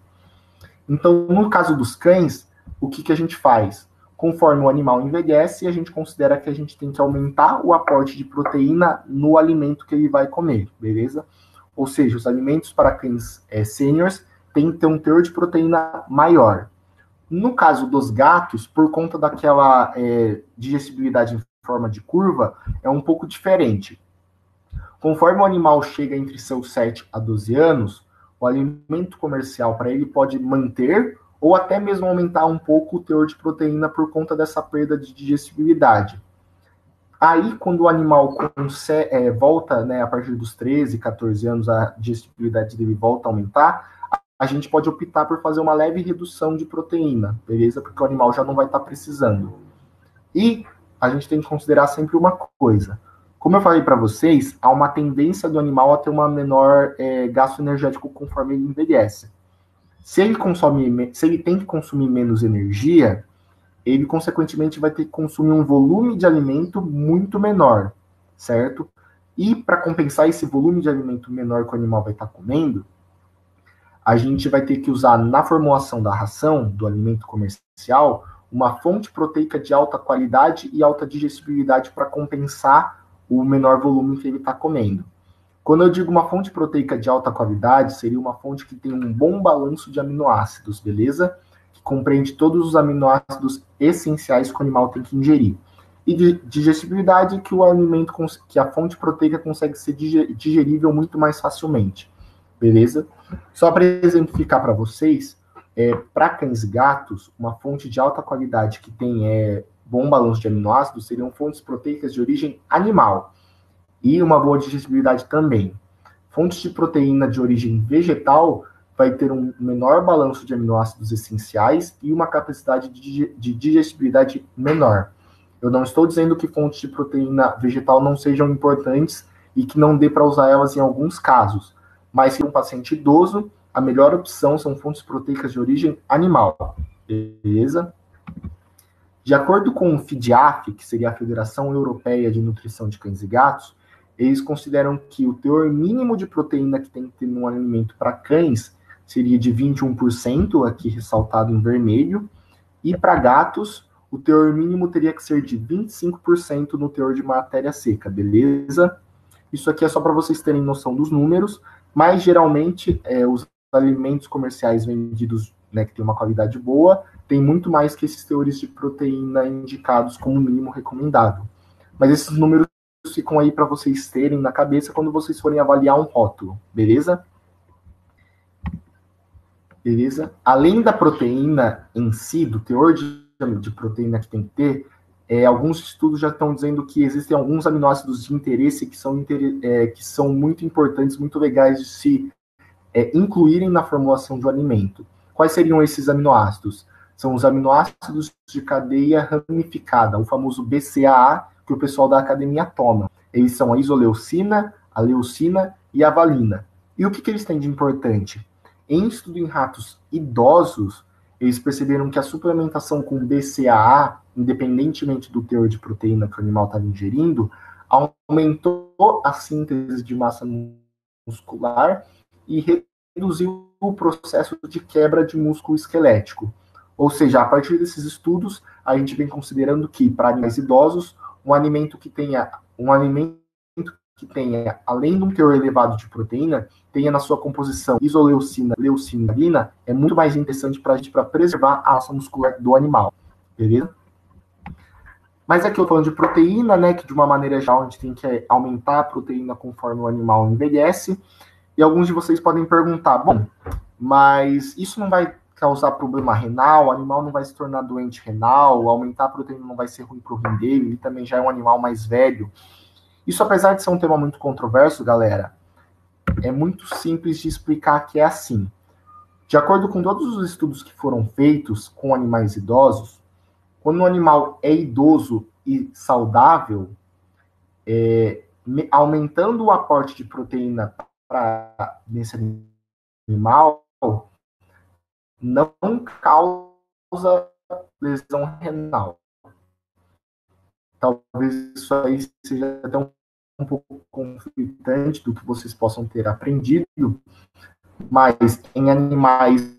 Speaker 1: Então, no caso dos cães, o que a gente faz? Conforme o animal envelhece, a gente considera que a gente tem que aumentar o aporte de proteína no alimento que ele vai comer, beleza? Ou seja, os alimentos para cães sêniors têm que ter um teor de proteína maior. No caso dos gatos, por conta daquela digestibilidade em forma de curva, é um pouco diferente. Conforme o animal chega entre seus 7 a 12 anos, o alimento comercial para ele pode manter ou até mesmo aumentar um pouco o teor de proteína por conta dessa perda de digestibilidade. Aí, quando o animal volta, né, a partir dos 13, 14 anos, a digestibilidade dele volta a aumentar, a gente pode optar por fazer uma leve redução de proteína, beleza? Porque o animal já não vai estar precisando. E a gente tem que considerar sempre uma coisa. Como eu falei para vocês, há uma tendência do animal a ter uma menor gasto energético conforme ele envelhece. Se ele tem que consumir menos energia, ele consequentemente vai ter que consumir um volume de alimento muito menor, certo? E para compensar esse volume de alimento menor que o animal vai estar comendo, a gente vai ter que usar na formulação da ração, do alimento comercial, uma fonte proteica de alta qualidade e alta digestibilidade para compensar o menor volume que ele está comendo. Quando eu digo uma fonte proteica de alta qualidade, seria uma fonte que tem um bom balanço de aminoácidos, beleza? Que compreende todos os aminoácidos essenciais que o animal tem que ingerir. E de digestibilidade, que a fonte proteica consegue ser digerível muito mais facilmente, beleza? Só para exemplificar para vocês, para cães e gatos, uma fonte de alta qualidade que tem bom balanço de aminoácidos seriam fontes proteicas de origem animal e uma boa digestibilidade também. Fontes de proteína de origem vegetal vai ter um menor balanço de aminoácidos essenciais e uma capacidade de digestibilidade menor. Eu não estou dizendo que fontes de proteína vegetal não sejam importantes e que não dê para usar elas em alguns casos, mas se um paciente idoso, a melhor opção são fontes proteicas de origem animal, beleza? De acordo com o FIDIAF, que seria a Federação Europeia de Nutrição de Cães e Gatos, eles consideram que o teor mínimo de proteína que tem que ter num alimento para cães seria de 21%, aqui ressaltado em vermelho, e para gatos, o teor mínimo teria que ser de 25% no teor de matéria seca, beleza? Isso aqui é só para vocês terem noção dos números. Mas, geralmente, os alimentos comerciais vendidos, né, que tem uma qualidade boa, tem muito mais que esses teores de proteína indicados como mínimo recomendado. Mas esses números ficam aí para vocês terem na cabeça quando vocês forem avaliar um rótulo, beleza? Beleza? Além da proteína em si, do teor de proteína que tem que ter, alguns estudos já estão dizendo que existem alguns aminoácidos de interesse que são muito importantes, muito legais de se incluírem na formulação de um alimento. Quais seriam esses aminoácidos? São os aminoácidos de cadeia ramificada, o famoso BCAA, que o pessoal da academia toma. Eles são a isoleucina, a leucina e a valina. E o que eles têm de importante? Em estudo em ratos idosos, eles perceberam que a suplementação com BCAA, independentemente do teor de proteína que o animal estava ingerindo, aumentou a síntese de massa muscular e reduziu o processo de quebra de músculo esquelético. Ou seja, a partir desses estudos, a gente vem considerando que, para animais idosos, um alimento que tenha, além de um teor elevado de proteína, tenha na sua composição isoleucina, leucina e valina, é muito mais interessante para a gente para preservar a massa muscular do animal. Beleza? Mas aqui eu tô falando de proteína, né? Que de uma maneira geral a gente tem que aumentar a proteína conforme o animal envelhece. E alguns de vocês podem perguntar, bom, mas isso não vai causar problema renal, o animal não vai se tornar doente renal, aumentar a proteína não vai ser ruim para o rim dele, ele também já é um animal mais velho. Isso, apesar de ser um tema muito controverso, galera, é muito simples de explicar que é assim. De acordo com todos os estudos que foram feitos com animais idosos, quando um animal é idoso e saudável, aumentando o aporte de proteína nesse animal, não causa lesão renal. Talvez isso aí seja até um pouco conflitante do que vocês possam ter aprendido, mas em animais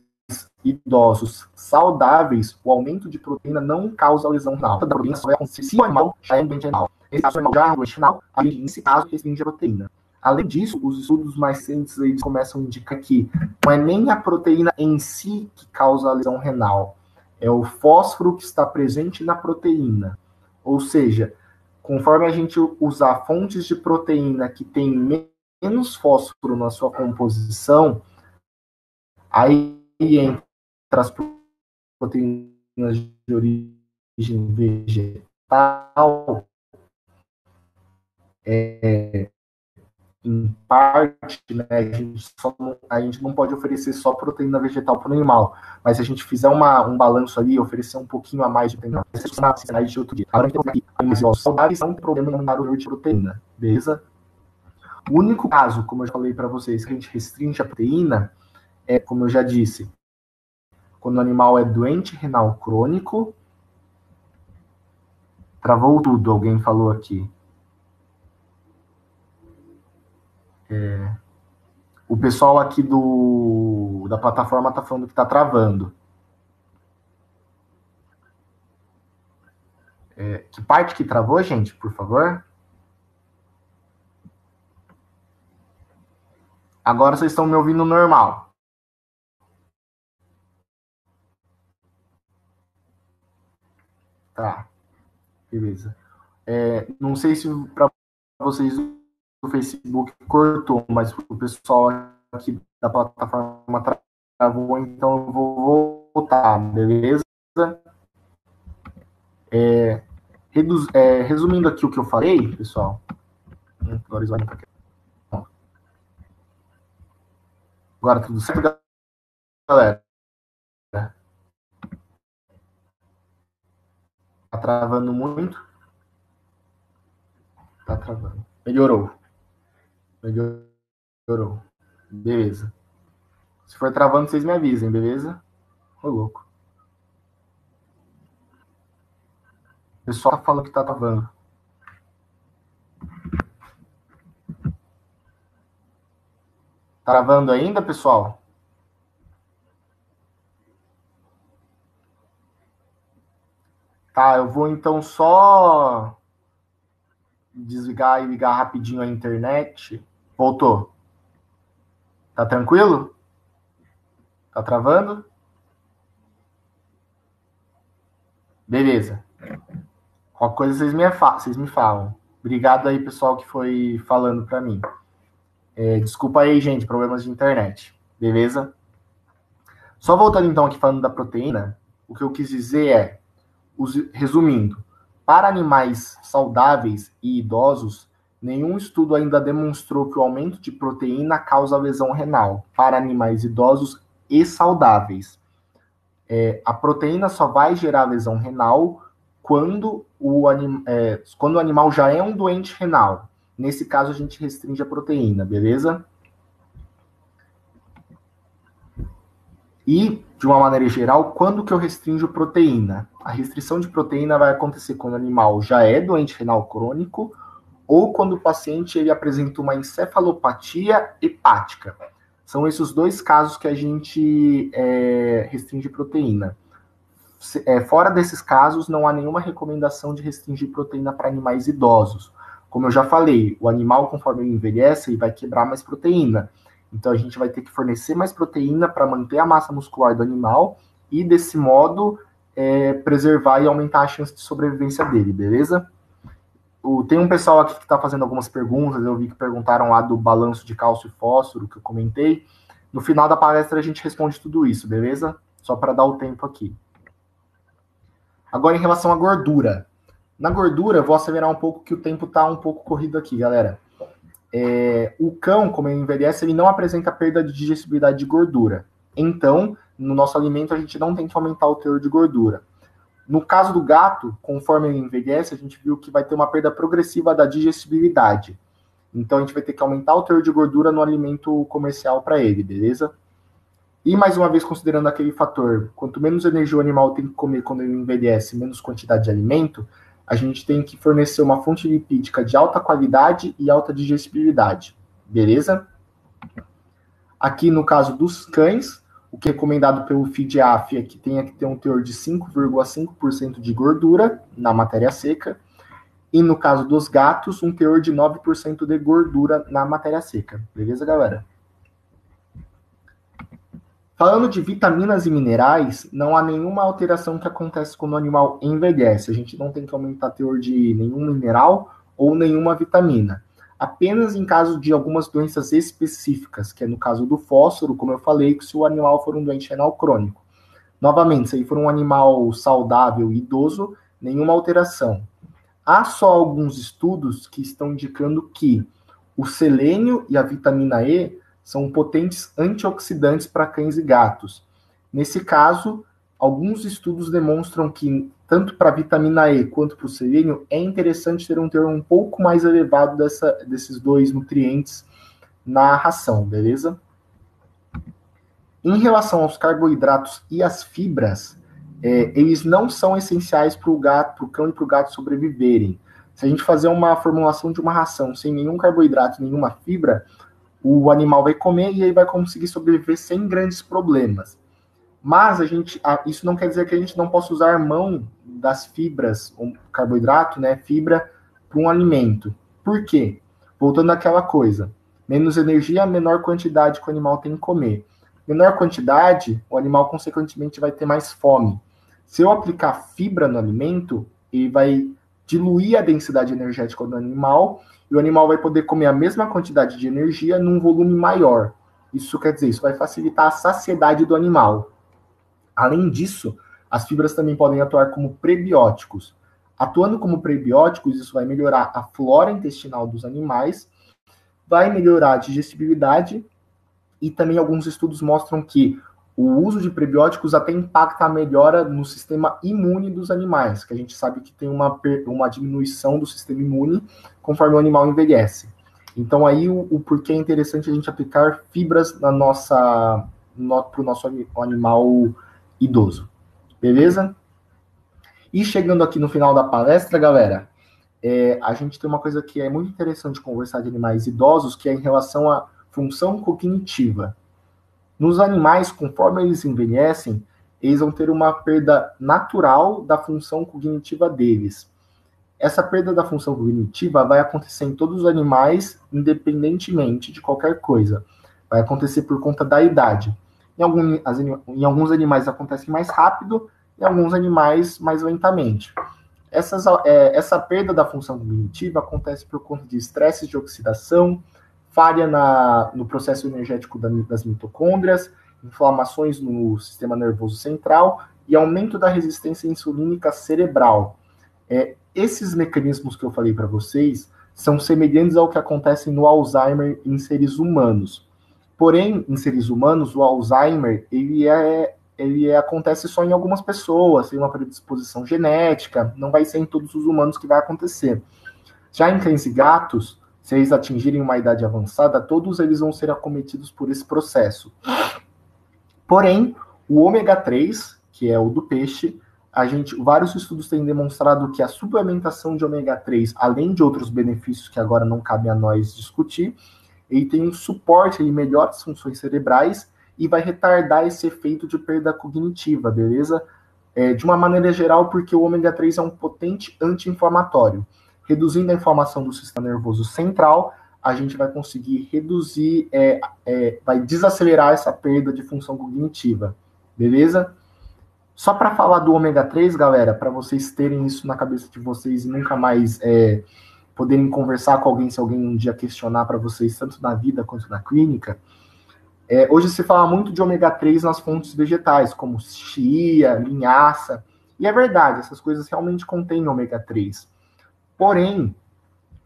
Speaker 1: idosos saudáveis, o aumento de proteína não causa lesão renal. A proteína só vai acontecer se o animal já é doente renal. Nesse caso, o animal já é doente renal, a gente, nesse caso, restringe a proteína. Além disso, os estudos mais recentes eles começam a indicar que não é nem a proteína em si que causa a lesão renal, é o fósforo que está presente na proteína. Ou seja, conforme a gente usar fontes de proteína que têm menos fósforo na sua composição, aí entra as proteínas de origem vegetal, em parte, né, a gente não pode oferecer só proteína vegetal para o animal, mas se a gente fizer um balanço ali, oferecer um pouquinho a mais de proteína, de outro dia. Agora, animais saudáveis não tem problema em aumentar o de proteína, beleza? O único caso, como eu já falei para vocês, que a gente restringe a proteína é, como eu já disse, quando o animal é doente renal crônico. Travou tudo, alguém falou aqui. O pessoal aqui da plataforma está falando que está travando. Que parte que travou, gente, por favor? Agora vocês estão me ouvindo normal. Tá, beleza. Não sei se para vocês o Facebook cortou, mas o pessoal aqui da plataforma travou, então eu vou voltar, beleza? Resumindo aqui o que eu falei, pessoal. Agora tudo certo, galera? Tá travando muito? Tá travando. Melhorou. Melhorou. Beleza. Se for travando, vocês me avisem, beleza? Ô, louco. O pessoal tá falando que tá travando. Tá travando ainda, pessoal? Tá, eu vou então só desligar e ligar rapidinho a internet. Voltou. Tá tranquilo? Tá travando? Beleza. Qualquer coisa vocês me falam. Obrigado aí, pessoal, que foi falando para mim. Desculpa aí, gente, problemas de internet. Beleza? Só voltando então aqui falando da proteína, o que eu quis dizer é, resumindo, para animais saudáveis e idosos, nenhum estudo ainda demonstrou que o aumento de proteína causa lesão renal para animais idosos e saudáveis. A proteína só vai gerar lesão renal quando o animal já é um doente renal. Nesse caso, a gente restringe a proteína, beleza? E, de uma maneira geral, quando que eu restringo proteína? A restrição de proteína vai acontecer quando o animal já é doente renal crônico ou quando o paciente ele apresenta uma encefalopatia hepática. São esses dois casos que a gente restringe proteína. Fora desses casos, não há nenhuma recomendação de restringir proteína para animais idosos. Como eu já falei, o animal, conforme ele envelhece, ele vai quebrar mais proteína. Então, a gente vai ter que fornecer mais proteína para manter a massa muscular do animal e, desse modo, preservar e aumentar a chance de sobrevivência dele, beleza? Tem um pessoal aqui que está fazendo algumas perguntas, eu vi que perguntaram lá do balanço de cálcio e fósforo, que eu comentei. No final da palestra, a gente responde tudo isso, beleza? Só para dar o tempo aqui. Agora, em relação à gordura. Na gordura, eu vou acelerar um pouco, que o tempo está um pouco corrido aqui, galera. O cão, como ele envelhece, ele não apresenta perda de digestibilidade de gordura. Então, no nosso alimento, a gente não tem que aumentar o teor de gordura. No caso do gato, conforme ele envelhece, a gente viu que vai ter uma perda progressiva da digestibilidade. Então, a gente vai ter que aumentar o teor de gordura no alimento comercial para ele, beleza? E, mais uma vez, considerando aquele fator, quanto menos energia o animal tem que comer quando ele envelhece, menos quantidade de alimento, a gente tem que fornecer uma fonte lipídica de alta qualidade e alta digestibilidade. Beleza? Aqui, no caso dos cães, o que é recomendado pelo FIDEAF é que tenha que ter um teor de 5,5% de gordura na matéria seca. E, no caso dos gatos, um teor de 9% de gordura na matéria seca. Beleza, galera? Falando de vitaminas e minerais, não há nenhuma alteração que acontece quando o animal envelhece. A gente não tem que aumentar o teor de nenhum mineral ou nenhuma vitamina. Apenas em caso de algumas doenças específicas, que é no caso do fósforo, como eu falei, que se o animal for um doente renal crônico. Novamente, se ele for um animal saudável e idoso, nenhuma alteração. Há só alguns estudos que estão indicando que o selênio e a vitamina E são potentes antioxidantes para cães e gatos. Nesse caso, alguns estudos demonstram que, tanto para a vitamina E quanto para o selênio, é interessante ter um teor um pouco mais elevado desses dois nutrientes na ração, beleza? Em relação aos carboidratos e às fibras, eles não são essenciais para o gato, para o cão e para o gato sobreviverem. Se a gente fazer uma formulação de uma ração sem nenhum carboidrato, nenhuma fibra, o animal vai comer e aí vai conseguir sobreviver sem grandes problemas. Mas isso não quer dizer que a gente não possa usar mão das fibras, um carboidrato, né, fibra, para um alimento. Por quê? Voltando àquela coisa, menos energia, menor quantidade que o animal tem que comer. Menor quantidade, o animal consequentemente vai ter mais fome. Se eu aplicar fibra no alimento, ele vai diluir a densidade energética do animal e o animal vai poder comer a mesma quantidade de energia num volume maior. Isso quer dizer, isso vai facilitar a saciedade do animal. Além disso, as fibras também podem atuar como prebióticos. Atuando como prebióticos, isso vai melhorar a flora intestinal dos animais, vai melhorar a digestibilidade e também alguns estudos mostram que o uso de prebióticos até impacta a melhora no sistema imune dos animais, que a gente sabe que tem uma diminuição do sistema imune conforme o animal envelhece. Então, aí, o porquê é interessante a gente aplicar fibras para o nosso animal idoso. Beleza? E chegando aqui no final da palestra, galera, a gente tem uma coisa que é muito interessante conversar de animais idosos, que é em relação à função cognitiva. Nos animais, conforme eles envelhecem, eles vão ter uma perda natural da função cognitiva deles. Essa perda da função cognitiva vai acontecer em todos os animais, independentemente de qualquer coisa. Vai acontecer por conta da idade. Em alguns animais acontece mais rápido, em alguns animais mais lentamente. Essa perda da função cognitiva acontece por conta de estresses de oxidação, falha no processo energético das mitocôndrias, inflamações no sistema nervoso central e aumento da resistência insulínica cerebral. Esses mecanismos que eu falei para vocês são semelhantes ao que acontece no Alzheimer em seres humanos. Porém, em seres humanos, o Alzheimer ele acontece só em algumas pessoas, tem uma predisposição genética, não vai ser em todos os humanos que vai acontecer. Já em cães e gatos, se eles atingirem uma idade avançada, todos eles vão ser acometidos por esse processo. Porém, o ômega 3, que é o do peixe, vários estudos têm demonstrado que a suplementação de ômega 3, além de outros benefícios que agora não cabe a nós discutir, ele tem um suporte, ele melhora as funções cerebrais e vai retardar esse efeito de perda cognitiva, beleza? De uma maneira geral, porque o ômega 3 é um potente anti-inflamatório. Reduzindo a inflamação do sistema nervoso central, a gente vai conseguir reduzir, vai desacelerar essa perda de função cognitiva, beleza? Só para falar do ômega 3, galera, para vocês terem isso na cabeça de vocês e nunca mais poderem conversar com alguém, se alguém um dia questionar para vocês, tanto na vida quanto na clínica. Hoje se fala muito de ômega 3 nas fontes vegetais, como chia, linhaça, e é verdade, essas coisas realmente contêm ômega 3. Porém,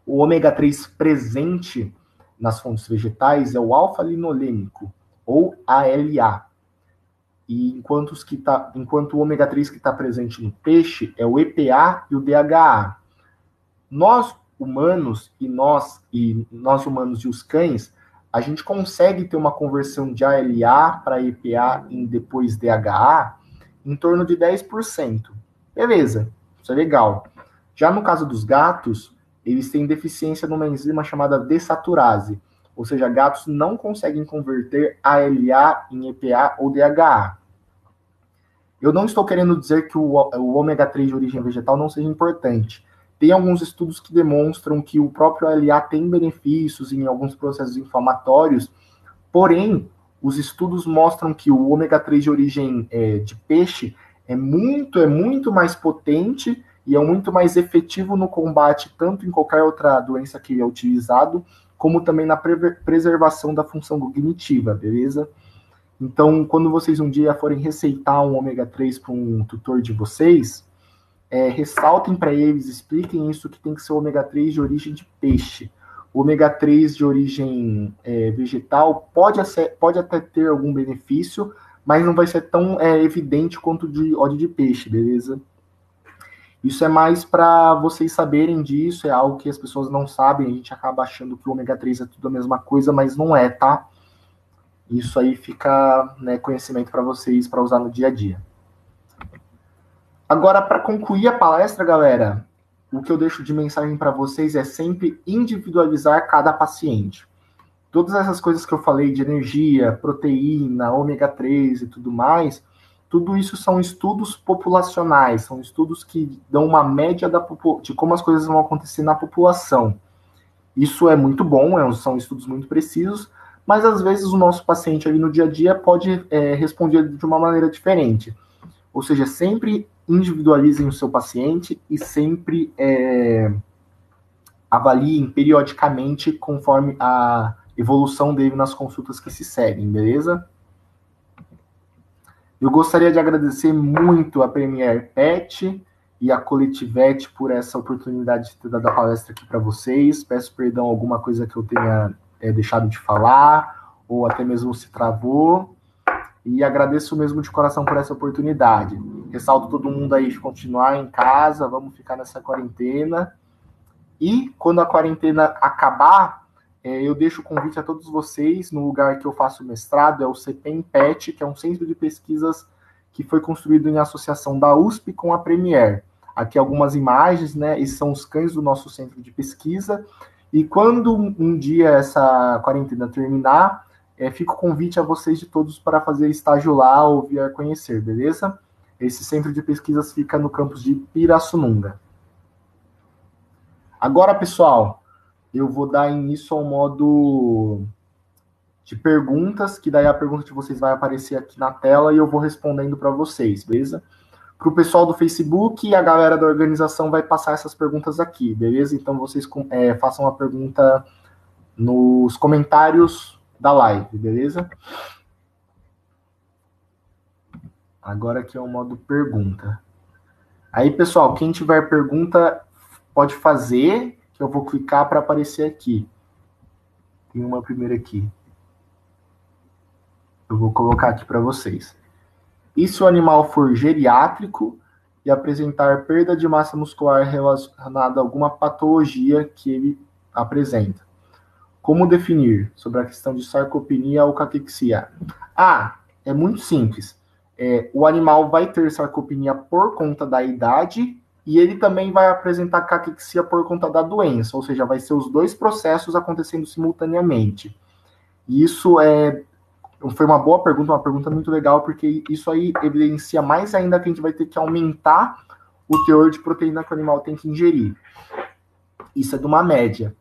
Speaker 1: o ômega 3 presente nas fontes vegetais é o alfa-linolênico, ou ALA. E enquanto o ômega 3 que está presente no peixe é o EPA e o DHA. Nós humanos e os cães, a gente consegue ter uma conversão de ALA para EPA e depois DHA em torno de 10%. Beleza, isso é legal. Já no caso dos gatos, eles têm deficiência numa enzima chamada desaturase, ou seja, gatos não conseguem converter ALA em EPA ou DHA. Eu não estou querendo dizer que o ômega 3 de origem vegetal não seja importante. Tem alguns estudos que demonstram que o próprio ALA tem benefícios em alguns processos inflamatórios, porém, os estudos mostram que o ômega 3 de origem de peixe é muito mais potente e é muito mais efetivo no combate, tanto em qualquer outra doença que é utilizado, como também na preservação da função cognitiva, beleza? Então, quando vocês um dia forem receitar um ômega 3 para um tutor de vocês, ressaltem para eles, expliquem isso, que tem que ser ômega 3 de origem de peixe. O ômega 3 de origem vegetal pode até ter algum benefício, mas não vai ser tão evidente quanto de óleo de peixe, beleza? Isso é mais para vocês saberem disso, é algo que as pessoas não sabem, a gente acaba achando que o ômega 3 é tudo a mesma coisa, mas não é, tá? Isso aí fica, conhecimento para vocês, para usar no dia a dia. Agora, para concluir a palestra, galera, o que eu deixo de mensagem para vocês é sempre individualizar cada paciente. Todas essas coisas que eu falei de energia, proteína, ômega 3 e tudo mais, tudo isso são estudos populacionais, são estudos que dão uma média de como as coisas vão acontecer na população. Isso é muito bom, são estudos muito precisos, mas às vezes o nosso paciente ali no dia a dia pode responder de uma maneira diferente. Ou seja, sempre individualizem o seu paciente e sempre avaliem periodicamente conforme a evolução dele nas consultas que se seguem, beleza? Eu gostaria de agradecer muito a Premier Pet e a Coletivete por essa oportunidade de ter dado a palestra aqui para vocês. Peço perdão alguma coisa que eu tenha deixado de falar, ou até mesmo se travou. E agradeço mesmo de coração por essa oportunidade. Ressalto todo mundo aí de continuar em casa, vamos ficar nessa quarentena. E quando a quarentena acabar, eu deixo o convite a todos vocês no lugar que eu faço mestrado, é o CPEM-PET, que é um centro de pesquisas que foi construído em associação da USP com a Premier. Aqui algumas imagens, esses são os cães do nosso centro de pesquisa. E quando um dia essa quarentena terminar, fica o convite a vocês de todos para fazer estágio lá ou vir conhecer, beleza? Esse centro de pesquisas fica no campus de Pirassununga. Agora, pessoal, eu vou dar início ao modo de perguntas, que daí a pergunta de vocês vai aparecer aqui na tela e eu vou respondendo para vocês, beleza? Para o pessoal do Facebook, a galera da organização vai passar essas perguntas aqui, beleza? Então vocês façam a pergunta nos comentários da live, beleza? Agora aqui é o modo pergunta. Aí, pessoal, quem tiver pergunta, pode fazer, que eu vou clicar para aparecer aqui. Tem uma primeira aqui. Eu vou colocar aqui para vocês. E se o animal for geriátrico e apresentar perda de massa muscular relacionada a alguma patologia que ele apresenta? Como definir sobre a questão de sarcopenia ou caquexia? É muito simples. O animal vai ter sarcopenia por conta da idade e ele também vai apresentar caquexia por conta da doença, ou seja, vai ser os dois processos acontecendo simultaneamente. E isso foi uma boa pergunta, uma pergunta muito legal, porque isso aí evidencia mais ainda que a gente vai ter que aumentar o teor de proteína que o animal tem que ingerir. Isso é de uma média.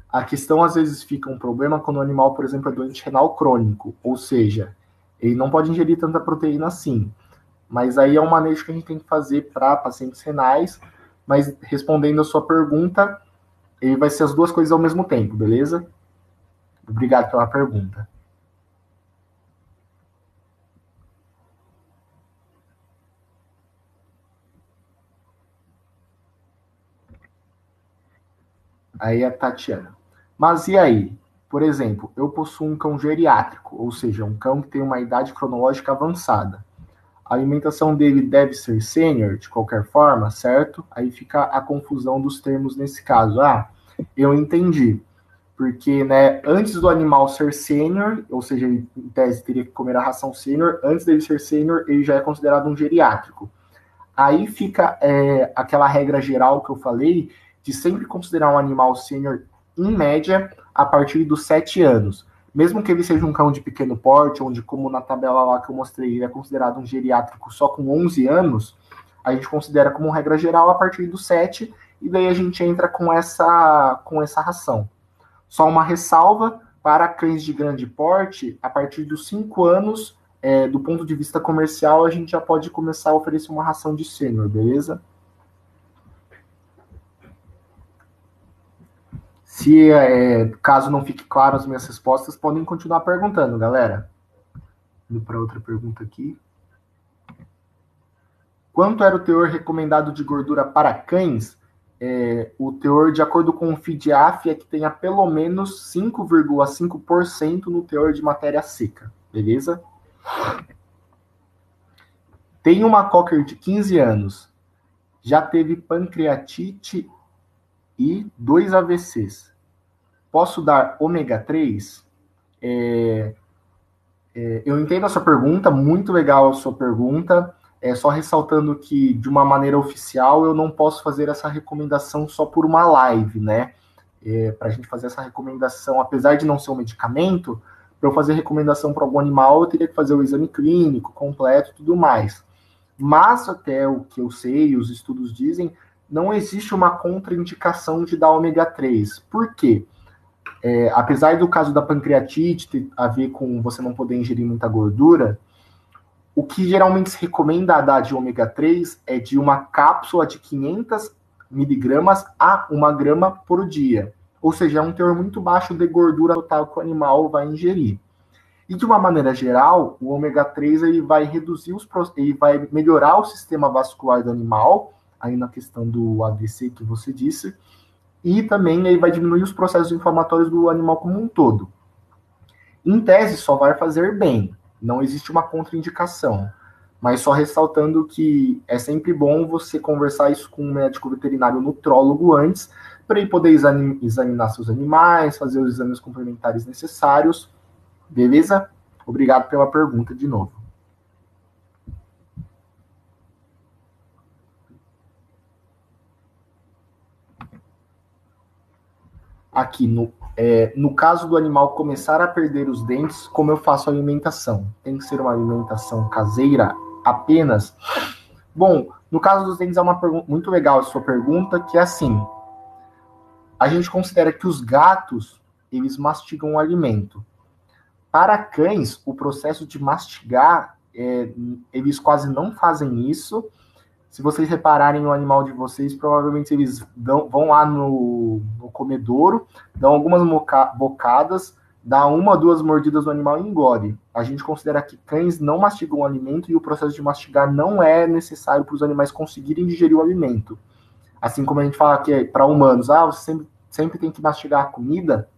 Speaker 1: A questão, às vezes, fica um problema quando o animal, por exemplo, é doente renal crônico, ou seja, ele não pode ingerir tanta proteína assim. Mas aí é um manejo que a gente tem que fazer para pacientes renais, mas respondendo a sua pergunta, ele vai ser as duas coisas ao mesmo tempo, beleza? Obrigado pela pergunta. Aí a Tatiana. Mas e aí? Por exemplo, eu possuo um cão geriátrico, ou seja, um cão que tem uma idade cronológica avançada. A alimentação dele deve ser sênior, de qualquer forma, certo? Aí fica a confusão dos termos nesse caso. Eu entendi. Porque, né, antes do animal ser sênior, ou seja, ele, em tese, teria que comer a ração sênior, antes dele ser sênior, ele já é considerado um geriátrico. Aí fica aquela regra geral que eu falei, de sempre considerar um animal sênior, em média, a partir dos 7 anos. Mesmo que ele seja um cão de pequeno porte, onde, como na tabela lá que eu mostrei, ele é considerado um geriátrico só com 11 anos, a gente considera como regra geral a partir dos 7, e daí a gente entra com essa ração. Só uma ressalva, para cães de grande porte, a partir dos 5 anos, do ponto de vista comercial, a gente já pode começar a oferecer uma ração de sênior, beleza? Se caso não fique claro as minhas respostas, podem continuar perguntando, galera. Indo para outra pergunta aqui. Quanto era o teor recomendado de gordura para cães? O teor, de acordo com o FIDEAF, é que tenha pelo menos 5,5% no teor de matéria seca, beleza? Tem uma cocker de 15 anos, já teve pancreatite e 2 AVCs. Posso dar ômega 3? Eu entendo a sua pergunta, muito legal a sua pergunta. Só ressaltando que, de uma maneira oficial, eu não posso fazer essa recomendação só por uma live, né? Para a gente fazer essa recomendação, apesar de não ser um medicamento, para eu fazer recomendação para algum animal, eu teria que fazer o exame clínico completo e tudo mais. Mas, até o que eu sei, os estudos dizem, não existe uma contraindicação de dar ômega 3. Por quê? Apesar do caso da pancreatite ter a ver com você não poder ingerir muita gordura, o que geralmente se recomenda a dar de ômega 3 é de uma cápsula de 500 miligramas a 1 grama por dia. Ou seja, é um teor muito baixo de gordura total que o animal vai ingerir. E de uma maneira geral, o ômega 3 ele vai reduzir ele vai melhorar o sistema vascular do animal, aí na questão do AVC que você disse, e também ele vai diminuir os processos inflamatórios do animal como um todo. Em tese, só vai fazer bem. Não existe uma contraindicação, mas só ressaltando que é sempre bom você conversar isso com um médico veterinário nutrólogo antes, para ele poder examinar seus animais, fazer os exames complementares necessários, beleza? Obrigado pela pergunta de novo. Aqui, no caso do animal começar a perder os dentes, como eu faço a alimentação? Tem que ser uma alimentação caseira apenas? Bom, no caso dos dentes é uma pergunta muito legal a sua pergunta, que é assim, a gente considera que os gatos, eles mastigam o alimento. Para cães, o processo de mastigar, eles quase não fazem isso. Se vocês repararem no animal de vocês, provavelmente eles vão lá no comedouro, dão algumas bocadas, dá uma, duas mordidas no animal e engole. A gente considera que cães não mastigam o alimento e o processo de mastigar não é necessário para os animais conseguirem digerir o alimento. Assim como a gente fala que para humanos, você sempre tem que mastigar a comida.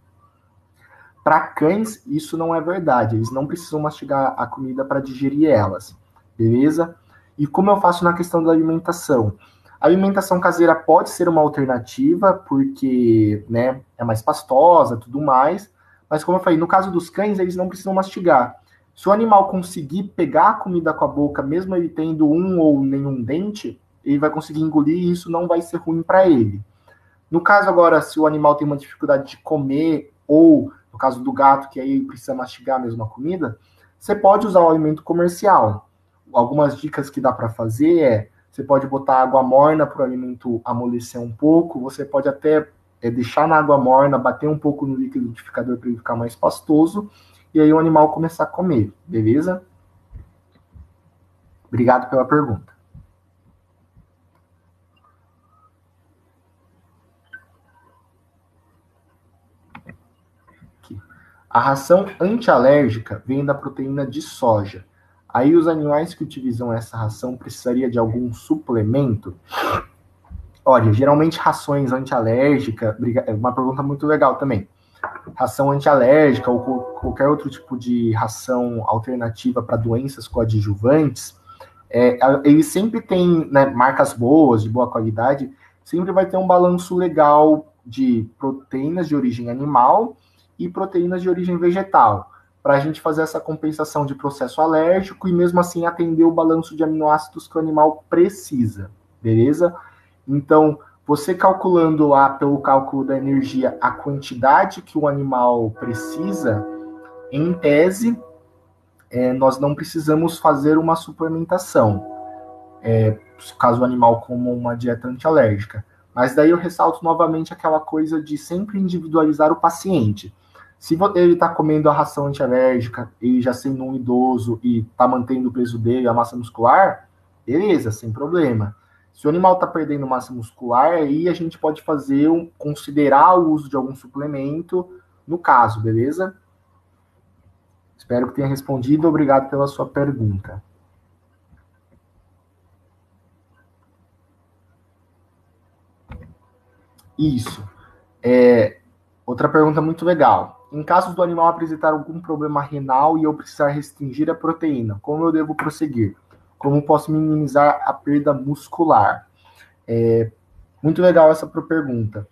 Speaker 1: Para cães, isso não é verdade. Eles não precisam mastigar a comida para digerir elas. Beleza? E como eu faço na questão da alimentação? A alimentação caseira pode ser uma alternativa, porque, né, é mais pastosa, tudo mais. Mas como eu falei, no caso dos cães, eles não precisam mastigar. Se o animal conseguir pegar a comida com a boca, mesmo ele tendo um ou nenhum dente, ele vai conseguir engolir e isso não vai ser ruim para ele. No caso agora, se o animal tem uma dificuldade de comer, ou no caso do gato, que aí precisa mastigar a mesma comida, você pode usar o alimento comercial. Algumas dicas que dá para fazer você pode botar água morna para o alimento amolecer um pouco, você pode até deixar na água morna, bater um pouco no liquidificador para ele ficar mais pastoso, e aí o animal começar a comer, beleza? Obrigado pela pergunta. A ração antialérgica vem da proteína de soja. Aí os animais que utilizam essa ração precisaria de algum suplemento? Olha, geralmente rações antialérgicas, é uma pergunta muito legal também. Ração antialérgica ou qualquer outro tipo de ração alternativa para doenças coadjuvantes, ele sempre tem, né, marcas boas, de boa qualidade, sempre vai ter um balanço legal de proteínas de origem animal e proteínas de origem vegetal, para a gente fazer essa compensação de processo alérgico e mesmo assim atender o balanço de aminoácidos que o animal precisa, beleza? Então, você calculando lá pelo cálculo da energia a quantidade que o animal precisa, em tese, nós não precisamos fazer uma suplementação, caso o animal coma uma dieta antialérgica. Mas daí eu ressalto novamente aquela coisa de sempre individualizar o paciente. Se ele está comendo a ração antialérgica, ele já sendo um idoso e está mantendo o peso dele, a massa muscular, beleza, sem problema. Se o animal está perdendo massa muscular, aí a gente pode considerar o uso de algum suplemento no caso, beleza? Espero que tenha respondido. Obrigado pela sua pergunta. Isso. Outra pergunta muito legal. Em caso do animal apresentar algum problema renal e eu precisar restringir a proteína, como eu devo prosseguir? Como posso minimizar a perda muscular? Muito legal essa pergunta.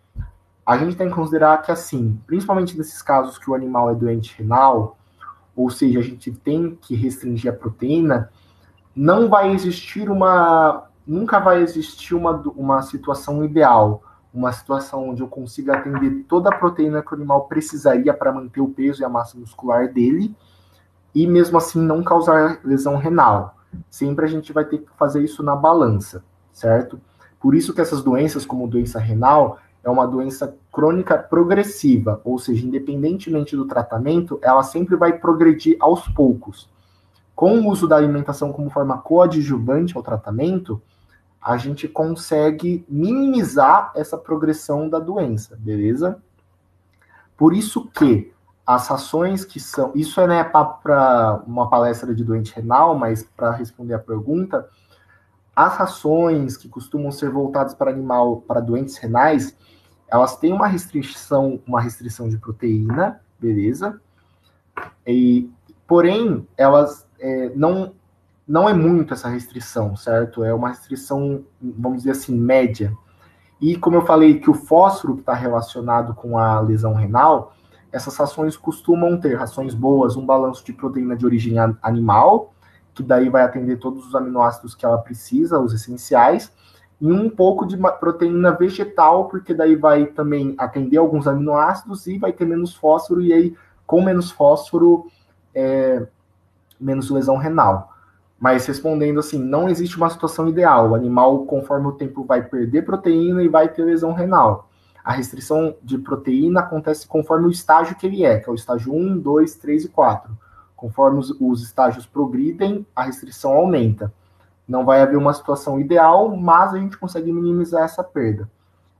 Speaker 1: A gente tem que considerar que, assim, principalmente nesses casos que o animal é doente renal, ou seja, a gente tem que restringir a proteína, nunca vai existir uma situação ideal, uma situação onde eu consiga atender toda a proteína que o animal precisaria para manter o peso e a massa muscular dele, e mesmo assim não causar lesão renal. Sempre a gente vai ter que fazer isso na balança, certo? Por isso que essas doenças, como doença renal, é uma doença crônica progressiva, ou seja, independentemente do tratamento, ela sempre vai progredir aos poucos. Com o uso da alimentação como forma coadjuvante ao tratamento, a gente consegue minimizar essa progressão da doença, beleza? Por isso que as rações que são... Isso é para uma palestra de doente renal, mas para responder a pergunta, as rações que costumam ser voltadas para animal, para doentes renais, elas têm uma restrição de proteína, beleza? Porém, elas não é muito essa restrição, certo? É uma restrição, vamos dizer assim, média. E como eu falei que o fósforo está relacionado com a lesão renal, essas rações costumam ter rações boas, um balanço de proteína de origem animal, que daí vai atender todos os aminoácidos que ela precisa, os essenciais, e um pouco de proteína vegetal, porque daí vai também atender alguns aminoácidos e vai ter menos fósforo, e aí, com menos fósforo, menos lesão renal. Mas respondendo assim, não existe uma situação ideal. O animal, conforme o tempo, vai perder proteína e vai ter lesão renal. A restrição de proteína acontece conforme o estágio que ele é, que é o estágio 1, 2, 3 e 4. Conforme os estágios progridem, a restrição aumenta. Não vai haver uma situação ideal, mas a gente consegue minimizar essa perda.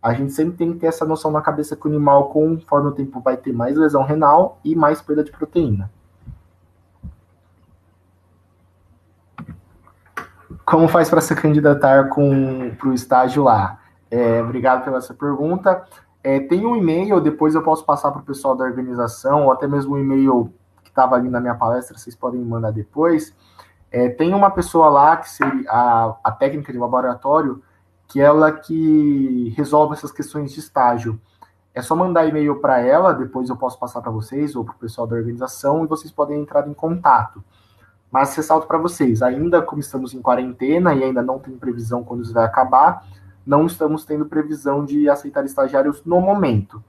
Speaker 1: A gente sempre tem que ter essa noção na cabeça que o animal, conforme o tempo, vai ter mais lesão renal e mais perda de proteína. Como faz para se candidatar para o estágio lá? Obrigado pela essa pergunta. Tem um e-mail, depois eu posso passar para o pessoal da organização, ou até mesmo o e-mail que estava ali na minha palestra, vocês podem me mandar depois. Tem uma pessoa lá, que seria a técnica de laboratório, que ela que resolve essas questões de estágio. É só mandar e-mail para ela, depois eu posso passar para vocês, ou para o pessoal da organização, e vocês podem entrar em contato. Mas ressalto para vocês, ainda como estamos em quarentena e ainda não tem previsão quando isso vai acabar, não estamos tendo previsão de aceitar estagiários no momento.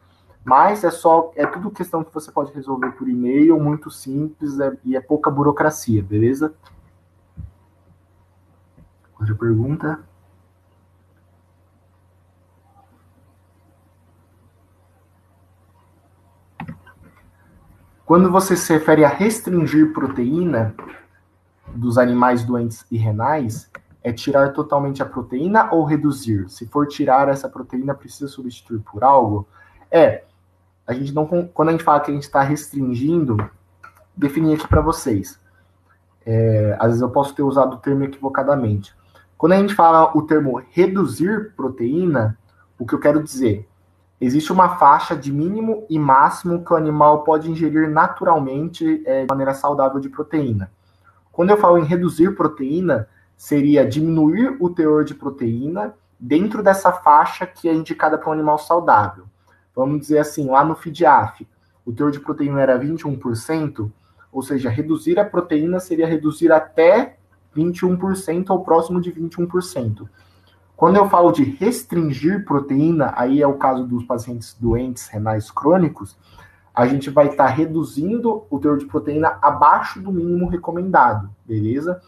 Speaker 1: Mas é tudo questão que você pode resolver por e-mail, muito simples, e é pouca burocracia, beleza? Outra pergunta? Quando você se refere a restringir proteína dos animais doentes e renais, é tirar totalmente a proteína ou reduzir? Se for tirar essa proteína, precisa substituir por algo? A gente não, quando a gente fala que a gente está restringindo, definir aqui para vocês. Às vezes eu posso ter usado o termo equivocadamente. Quando a gente fala o termo reduzir proteína, o que eu quero dizer? Existe uma faixa de mínimo e máximo que o animal pode ingerir naturalmente de maneira saudável de proteína. Quando eu falo em reduzir proteína, seria diminuir o teor de proteína dentro dessa faixa que é indicada para um animal saudável. Vamos dizer assim, lá no FIDIAF, o teor de proteína era 21%, ou seja, reduzir a proteína seria reduzir até 21% ou próximo de 21%. Quando eu falo de restringir proteína, aí é o caso dos pacientes doentes renais crônicos, a gente vai estar reduzindo o teor de proteína abaixo do mínimo recomendado, beleza?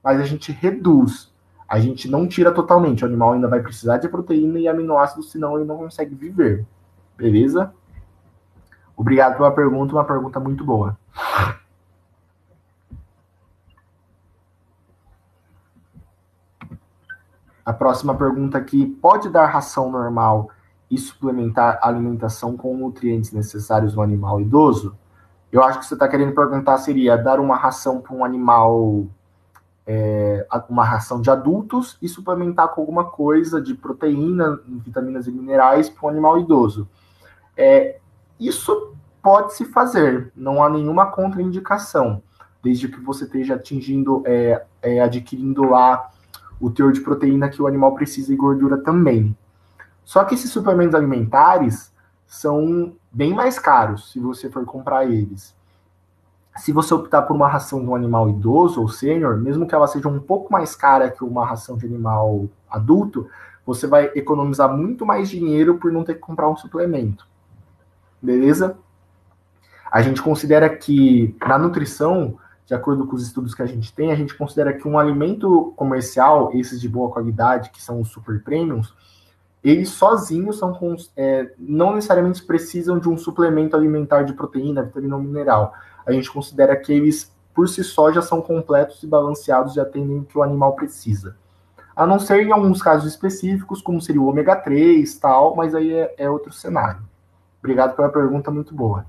Speaker 1: Mas a gente reduz, a gente não tira totalmente, o animal ainda vai precisar de proteína e aminoácidos, senão ele não consegue viver, beleza? Obrigado pela pergunta, uma pergunta muito boa. A próxima pergunta aqui, pode dar ração normal e suplementar a alimentação com nutrientes necessários no animal idoso? Eu acho que você está querendo perguntar seria dar uma ração para um animal, uma ração de adultos e suplementar com alguma coisa de proteína, vitaminas e minerais para um animal idoso. Isso pode se fazer, não há nenhuma contraindicação, desde que você esteja adquirindo lá o teor de proteína que o animal precisa e gordura também. Só que esses suplementos alimentares são bem mais caros se você for comprar eles. Se você optar por uma ração de um animal idoso ou sênior, mesmo que ela seja um pouco mais cara que uma ração de animal adulto, você vai economizar muito mais dinheiro por não ter que comprar um suplemento. Beleza? A gente considera que na nutrição, de acordo com os estudos que a gente considera que um alimento comercial, esses de boa qualidade, que são os super premiums, eles sozinhos não necessariamente precisam de um suplemento alimentar de proteína, vitamina ou mineral. A gente considera que eles, por si só, já são completos e balanceados e atendem o que o animal precisa. A não ser em alguns casos específicos, como seria o ômega 3 e tal, mas aí é outro cenário. Obrigado pela pergunta, muito boa.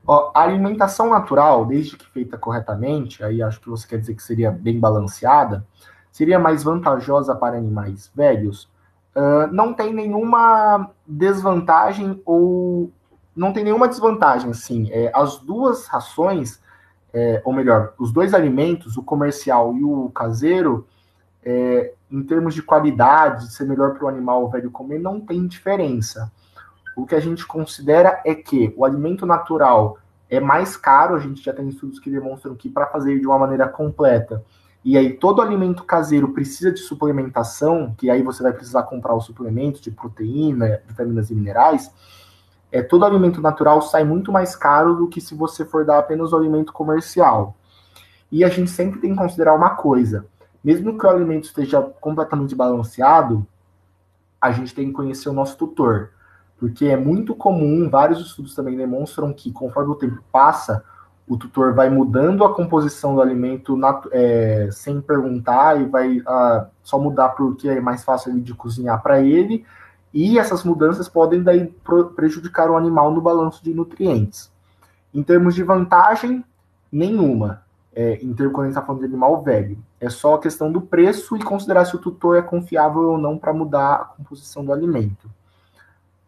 Speaker 1: A alimentação natural, desde que feita corretamente, aí acho que você quer dizer que seria bem balanceada, seria mais vantajosa para animais velhos? Não tem nenhuma desvantagem ou não tem nenhuma desvantagem, assim. As duas rações, ou melhor, os dois alimentos, o comercial e o caseiro, em termos de qualidade, de ser melhor para o animal velho comer, não tem diferença. O que a gente considera é que o alimento natural é mais caro, a gente já tem estudos que demonstram que para fazer de uma maneira completa, e aí todo alimento caseiro precisa de suplementação, que aí você vai precisar comprar o suplemento de proteína, vitaminas e minerais, todo alimento natural sai muito mais caro do que se você for dar apenas o alimento comercial. E a gente sempre tem que considerar uma coisa, Mesmo que o alimento esteja completamente balanceado, a gente tem que conhecer o nosso tutor, porque é muito comum, vários estudos também demonstram que conforme o tempo passa, o tutor vai mudando a composição do alimento sem perguntar e vai só mudar porque é mais fácil de cozinhar para ele, e essas mudanças podem daí prejudicar o animal no balanço de nutrientes. Em termos de vantagem, nenhuma. Quando a gente está falando de animal velho. É só a questão do preço e considerar se o tutor é confiável ou não para mudar a composição do alimento.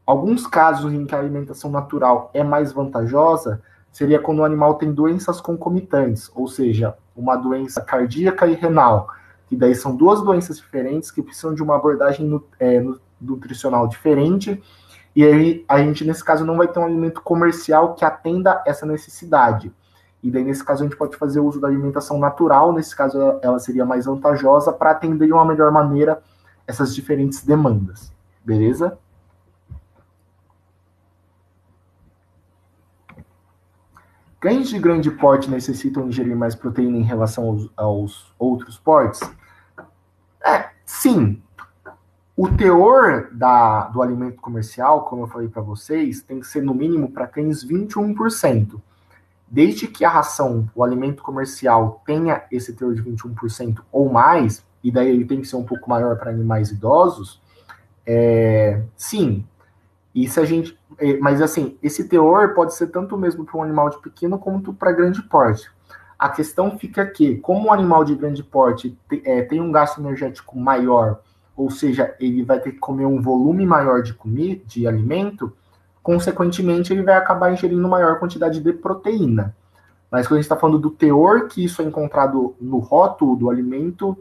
Speaker 1: Alguns casos em que a alimentação natural é mais vantajosa seria quando o animal tem doenças concomitantes, ou seja, uma doença cardíaca e renal, que daí são duas doenças diferentes que precisam de uma abordagem nutricional diferente, e aí a gente, nesse caso, não vai ter um alimento comercial que atenda essa necessidade. E daí, nesse caso, a gente pode fazer uso da alimentação natural, nesse caso, ela seria mais vantajosa para atender de uma melhor maneira essas diferentes demandas. Beleza? Cães de grande porte necessitam ingerir mais proteína em relação aos outros portes? Sim. O teor do alimento comercial, como eu falei para vocês, tem que ser no mínimo para cães 21%. Desde que a ração, o alimento comercial, tenha esse teor de 21% ou mais, e daí ele tem que ser um pouco maior para animais idosos, sim. E se a gente, mas assim, esse teor pode ser tanto mesmo para um animal de pequeno quanto para grande porte. A questão fica que, como um animal de grande porte tem um gasto energético maior, ou seja, ele vai ter que comer um volume maior de alimento, consequentemente ele vai acabar ingerindo maior quantidade de proteína. Mas quando a gente está falando do teor, que isso é encontrado no rótulo do alimento,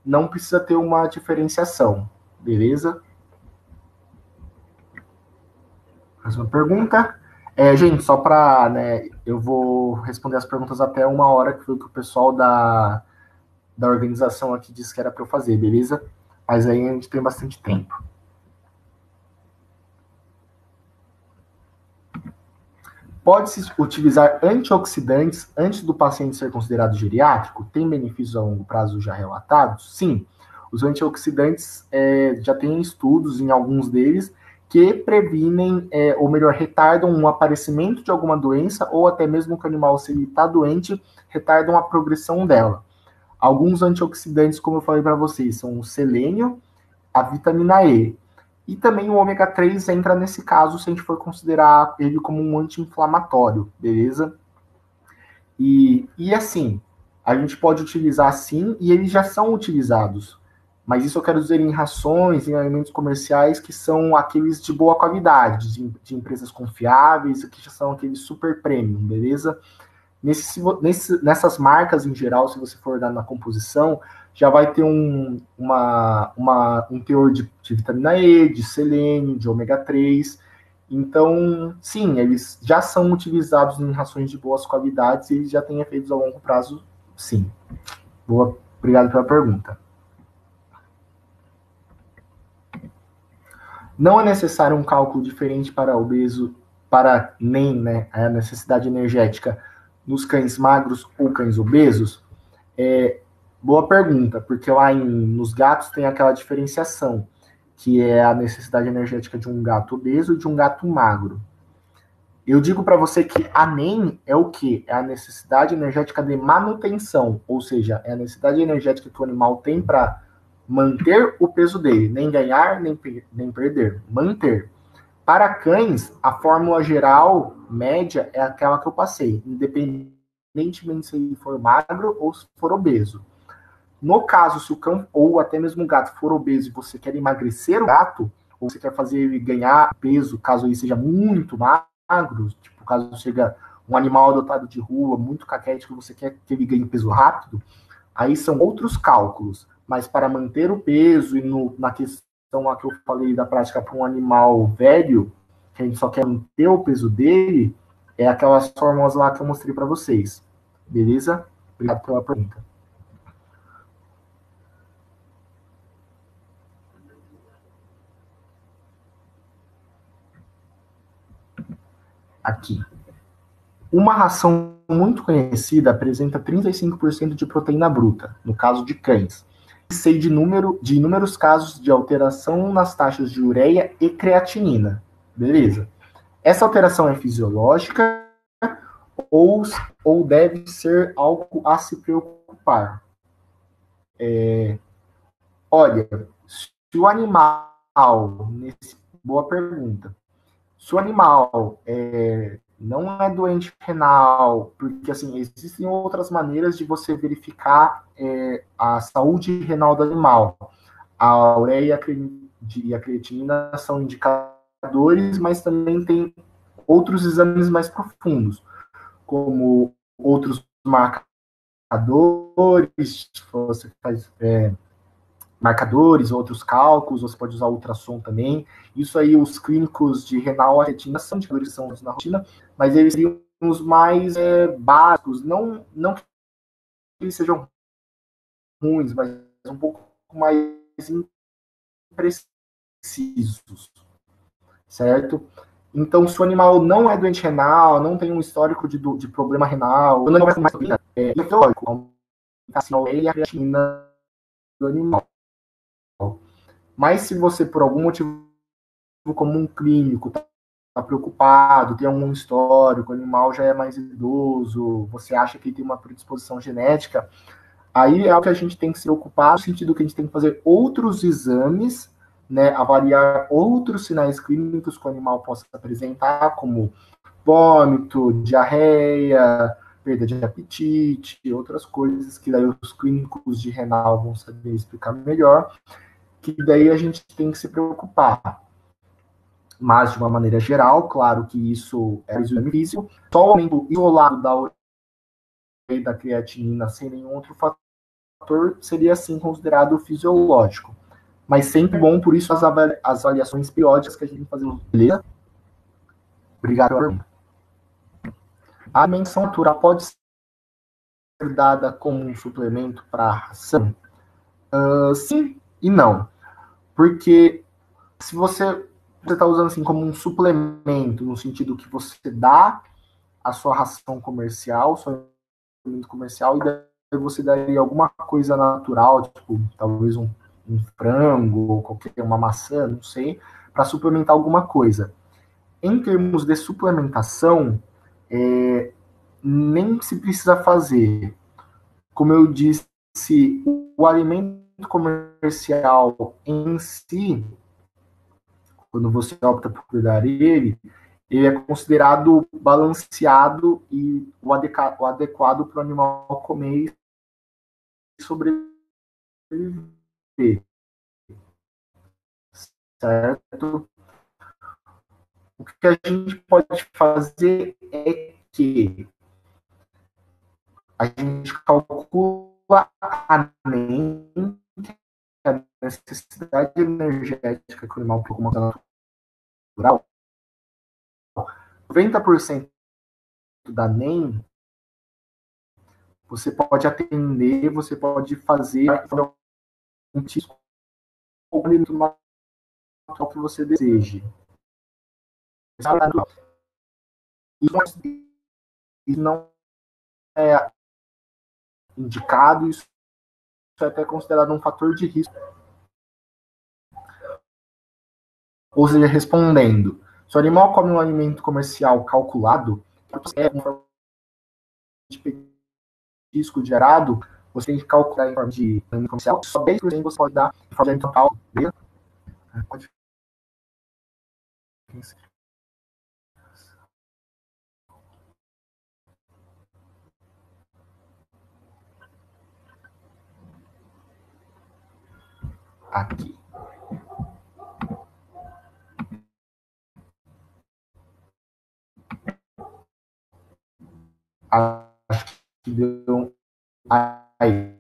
Speaker 1: não precisa ter uma diferenciação, beleza? Próxima pergunta. Gente, só para, né, eu vou responder as perguntas até 1 hora, que foi o que o pessoal da organização aqui disse que era para eu fazer, beleza? Mas aí a gente tem bastante tempo. Pode-se utilizar antioxidantes antes do paciente ser considerado geriátrico? Tem benefícios a longo prazo já relatados? Sim. Os antioxidantes já tem estudos em alguns deles que previnem, ou melhor, retardam o aparecimento de alguma doença, ou até mesmo que o animal, se ele está doente, retardam a progressão dela. Alguns antioxidantes, como eu falei para vocês, são o selênio, a vitamina E. E também o ômega 3 entra nesse caso, se a gente for considerar ele como um anti-inflamatório, beleza? E assim, a gente pode utilizar sim, e eles já são utilizados. Mas isso eu quero dizer em rações, em alimentos comerciais, que são aqueles de boa qualidade, de empresas confiáveis, que já são aqueles super premium, beleza? Nessas marcas em geral, se você for dar na composição, já vai ter um teor de vitamina E, de selênio, de ômega 3. Então, sim, eles já são utilizados em rações de boas qualidades e eles já têm efeitos a longo prazo, sim. Obrigado pela pergunta. Não é necessário um cálculo diferente para obeso, para NEM, né, a necessidade energética, nos cães magros ou cães obesos? Boa pergunta, porque lá nos gatos tem aquela diferenciação, que é a necessidade energética de um gato obeso e de um gato magro. Eu digo para você que a NEM é o quê? É a necessidade energética de manutenção, ou seja, é a necessidade energética que o animal tem para manter o peso dele, nem ganhar, nem perder, manter. Para cães, a fórmula geral, média, é aquela que eu passei, independentemente se ele for magro ou se for obeso. No caso, se o cão ou até mesmo o gato for obeso e você quer emagrecer o gato, ou você quer fazer ele ganhar peso, caso ele seja muito magro, tipo, caso seja um animal adotado de rua, muito caquético, você quer que ele ganhe peso rápido, aí são outros cálculos. Mas para manter o peso e na questão lá que eu falei da prática para um animal velho, que a gente só quer manter o peso dele, é aquelas fórmulas lá que eu mostrei para vocês. Beleza? Obrigado pela pergunta. Aqui. Uma ração muito conhecida apresenta 35% de proteína bruta, no caso de cães. sei de inúmeros casos de alteração nas taxas de ureia e creatinina. Beleza. Essa alteração é fisiológica ou, ou deve ser algo a se preocupar? Olha, se o animal, boa pergunta, se o animal não é doente renal, porque assim, existem outras maneiras de você verificar a saúde renal do animal. A ureia e a creatinina são indicadores, mas também tem outros exames mais profundos, como outros marcadores, você faz marcadores, outros cálculos, você pode usar ultrassom também. Isso aí, os clínicos de renal e retina são indicadores que são usados na rotina, mas eles seriam os mais básicos, não que eles sejam ruins, mas um pouco mais imprecisos, certo? Então, se o animal não é doente renal, não tem um histórico de problema renal, não vai mais lógico, assim, a creatina do animal. Mas se você, por algum motivo como um clínico, está preocupado, tem algum histórico, o animal já é mais idoso, você acha que ele tem uma predisposição genética, aí é o que a gente tem que se preocupar, no sentido que a gente tem que fazer outros exames, né, avaliar outros sinais clínicos que o animal possa apresentar, como vômito, diarreia, perda de apetite, outras coisas que daí os clínicos de renal vão saber explicar melhor, que daí a gente tem que se preocupar. Mas, de uma maneira geral, claro que isso é exame físico, só o aumento isolado da ureia e da creatinina sem nenhum outro fator seria, sim, considerado fisiológico. Mas sempre bom, por isso, as avaliações periódicas que a gente tem que fazer. Beleza? Obrigado pela pergunta. A menção natural pode ser dada como um suplemento para a ração? Sim e não. Porque se você está usando assim como um suplemento, no sentido que você dá a sua ração comercial, seu alimento comercial, e daí você daria alguma coisa natural, tipo, talvez um frango, ou qualquer uma maçã, não sei, para suplementar alguma coisa. Em termos de suplementação, nem se precisa fazer. Como eu disse, o alimento comercial em si, quando você opta por cuidar dele, ele é considerado balanceado e o adequado para o animal comer e sobreviver, certo? O que a gente pode fazer é que a gente calcula a NEM, a necessidade energética que o animal procura natural, 90% da NEM você pode atender, você pode fazer um tipo de natural que você deseje. Isso não é indicado, isso é até considerado um fator de risco. Ou seja, respondendo, se o animal come um alimento comercial calculado, é uma forma de risco gerado, você tem que calcular em forma de alimento comercial, só 10% você pode dar em forma de total. Pode. Aqui. Acho que deu. Aí.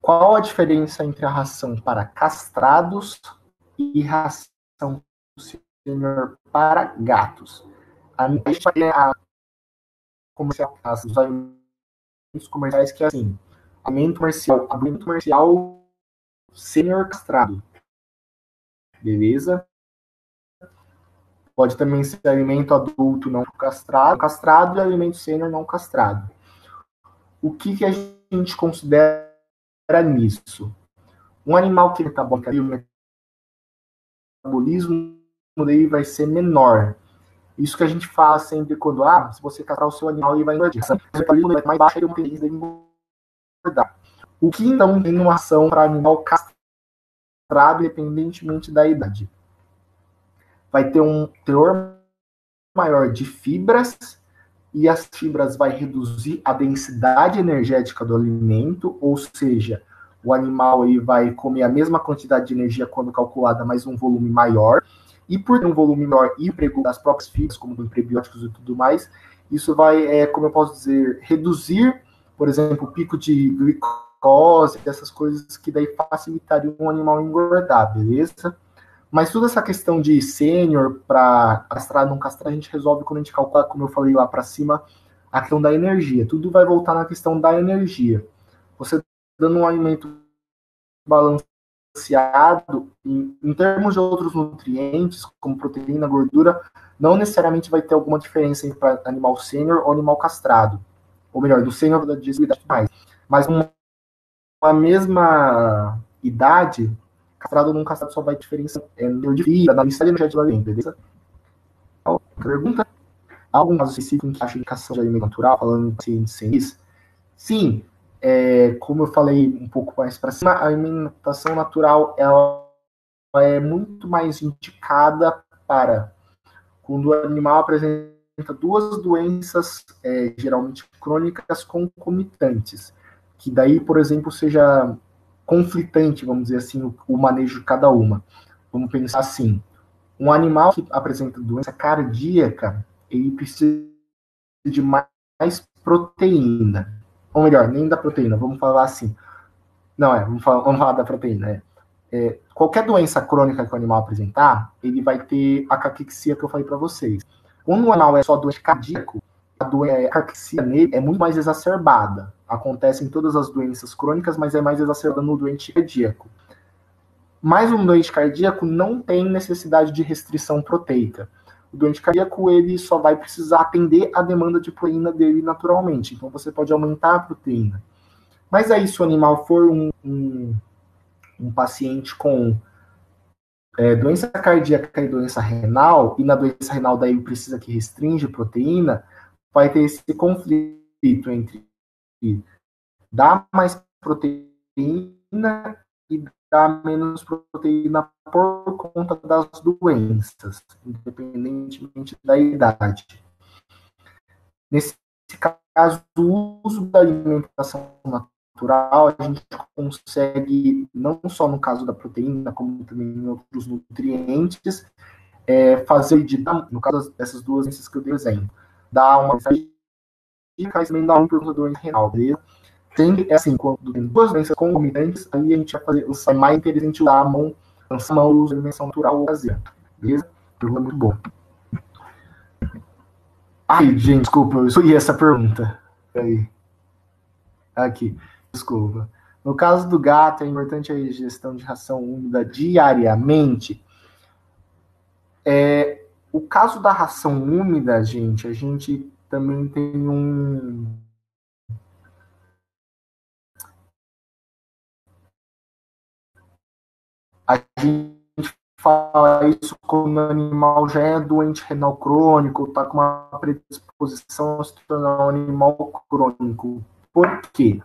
Speaker 1: Qual a diferença entre a ração para castrados e ração sênior para gatos? A comercial, os alimentos comerciais que é assim, alimento comercial sênior castrado, beleza? Pode também ser alimento adulto não castrado, castrado e alimento sênior não castrado. O que a gente considera nisso? Um animal que o metabolismo dele vai ser menor. Isso que a gente fala sempre quando, se você castrar o seu animal, ele vai engordar. O metabolismo vai mais baixo, ele não tem tendência de engordar. O que então tem uma ação para animal castrado, independentemente da idade? Vai ter um teor maior de fibras, e as fibras vai reduzir a densidade energética do alimento, ou seja, o animal aí vai comer a mesma quantidade de energia quando calculada, mas um volume maior. E por ter um volume maior e emprego das próprias fibras, como do prebióticos e tudo mais, isso vai, como eu posso dizer, reduzir, por exemplo, o pico de glicose, essas coisas que daí facilitariam um animal engordar, beleza? Mas toda essa questão de sênior para castrar, não castrar, a gente resolve quando a gente calcula, como eu falei lá para cima, a questão da energia. Tudo vai voltar na questão da energia. Você dando um alimento balanceado, em termos de outros nutrientes, como proteína, gordura, não necessariamente vai ter alguma diferença entre animal sênior ou animal castrado. Ou melhor, do sênior da desigualdade mais. Mas uma mesma idade, castrado ou não castrado só vai diferenciar número de vida, na lista energética do alimento, beleza? Pergunta? Há algum caso específico em que acha indicação de alimento natural, falando em pacientes sem isso? Sim, como eu falei um pouco mais para cima, a alimentação natural ela é muito mais indicada para quando o animal apresenta duas doenças, geralmente crônicas concomitantes, que daí, por exemplo, seja conflitante, vamos dizer assim, o manejo de cada uma. Vamos pensar assim, um animal que apresenta doença cardíaca, ele precisa de mais proteína. Ou melhor, nem da proteína, vamos falar assim. Não, vamos falar da proteína. Qualquer doença crônica que o animal apresentar, ele vai ter a caquexia que eu falei para vocês. Quando o animal é só doente cardíaco, a caquexia nele é muito mais exacerbada. Acontece em todas as doenças crônicas, mas é mais exacerbada no doente cardíaco. Mas um doente cardíaco não tem necessidade de restrição proteica. O doente cardíaco ele só vai precisar atender a demanda de proteína dele naturalmente. Então você pode aumentar a proteína. Mas aí se o animal for um paciente com doença cardíaca e doença renal, e na doença renal daí precisa que restringe proteína, vai ter esse conflito entre dar mais proteína e dar menos proteína por conta das doenças, independentemente da idade. Nesse caso, o uso da alimentação natural, a gente consegue, não só no caso da proteína, como também em outros nutrientes, fazer de, no caso dessas duas doenças que eu dei exemplo, dar uma mas também dar um perguntador renal, beleza? Tem, assim, quando tem duas doenças concomitantes, aí a gente vai fazer, é mais interessante usar a mão, lançar a mão uso de alimentação natural ou caseira, beleza? Pergunta muito boa. Ai, gente, desculpa, eu escolhi essa pergunta. Peraí. Aqui, desculpa. No caso do gato, é importante a ingestão de ração úmida diariamente. O caso da ração úmida, gente, a gente também tem a gente fala isso quando o animal já é doente renal crônico, está com uma predisposição a se tornar um animal crônico. Por quê?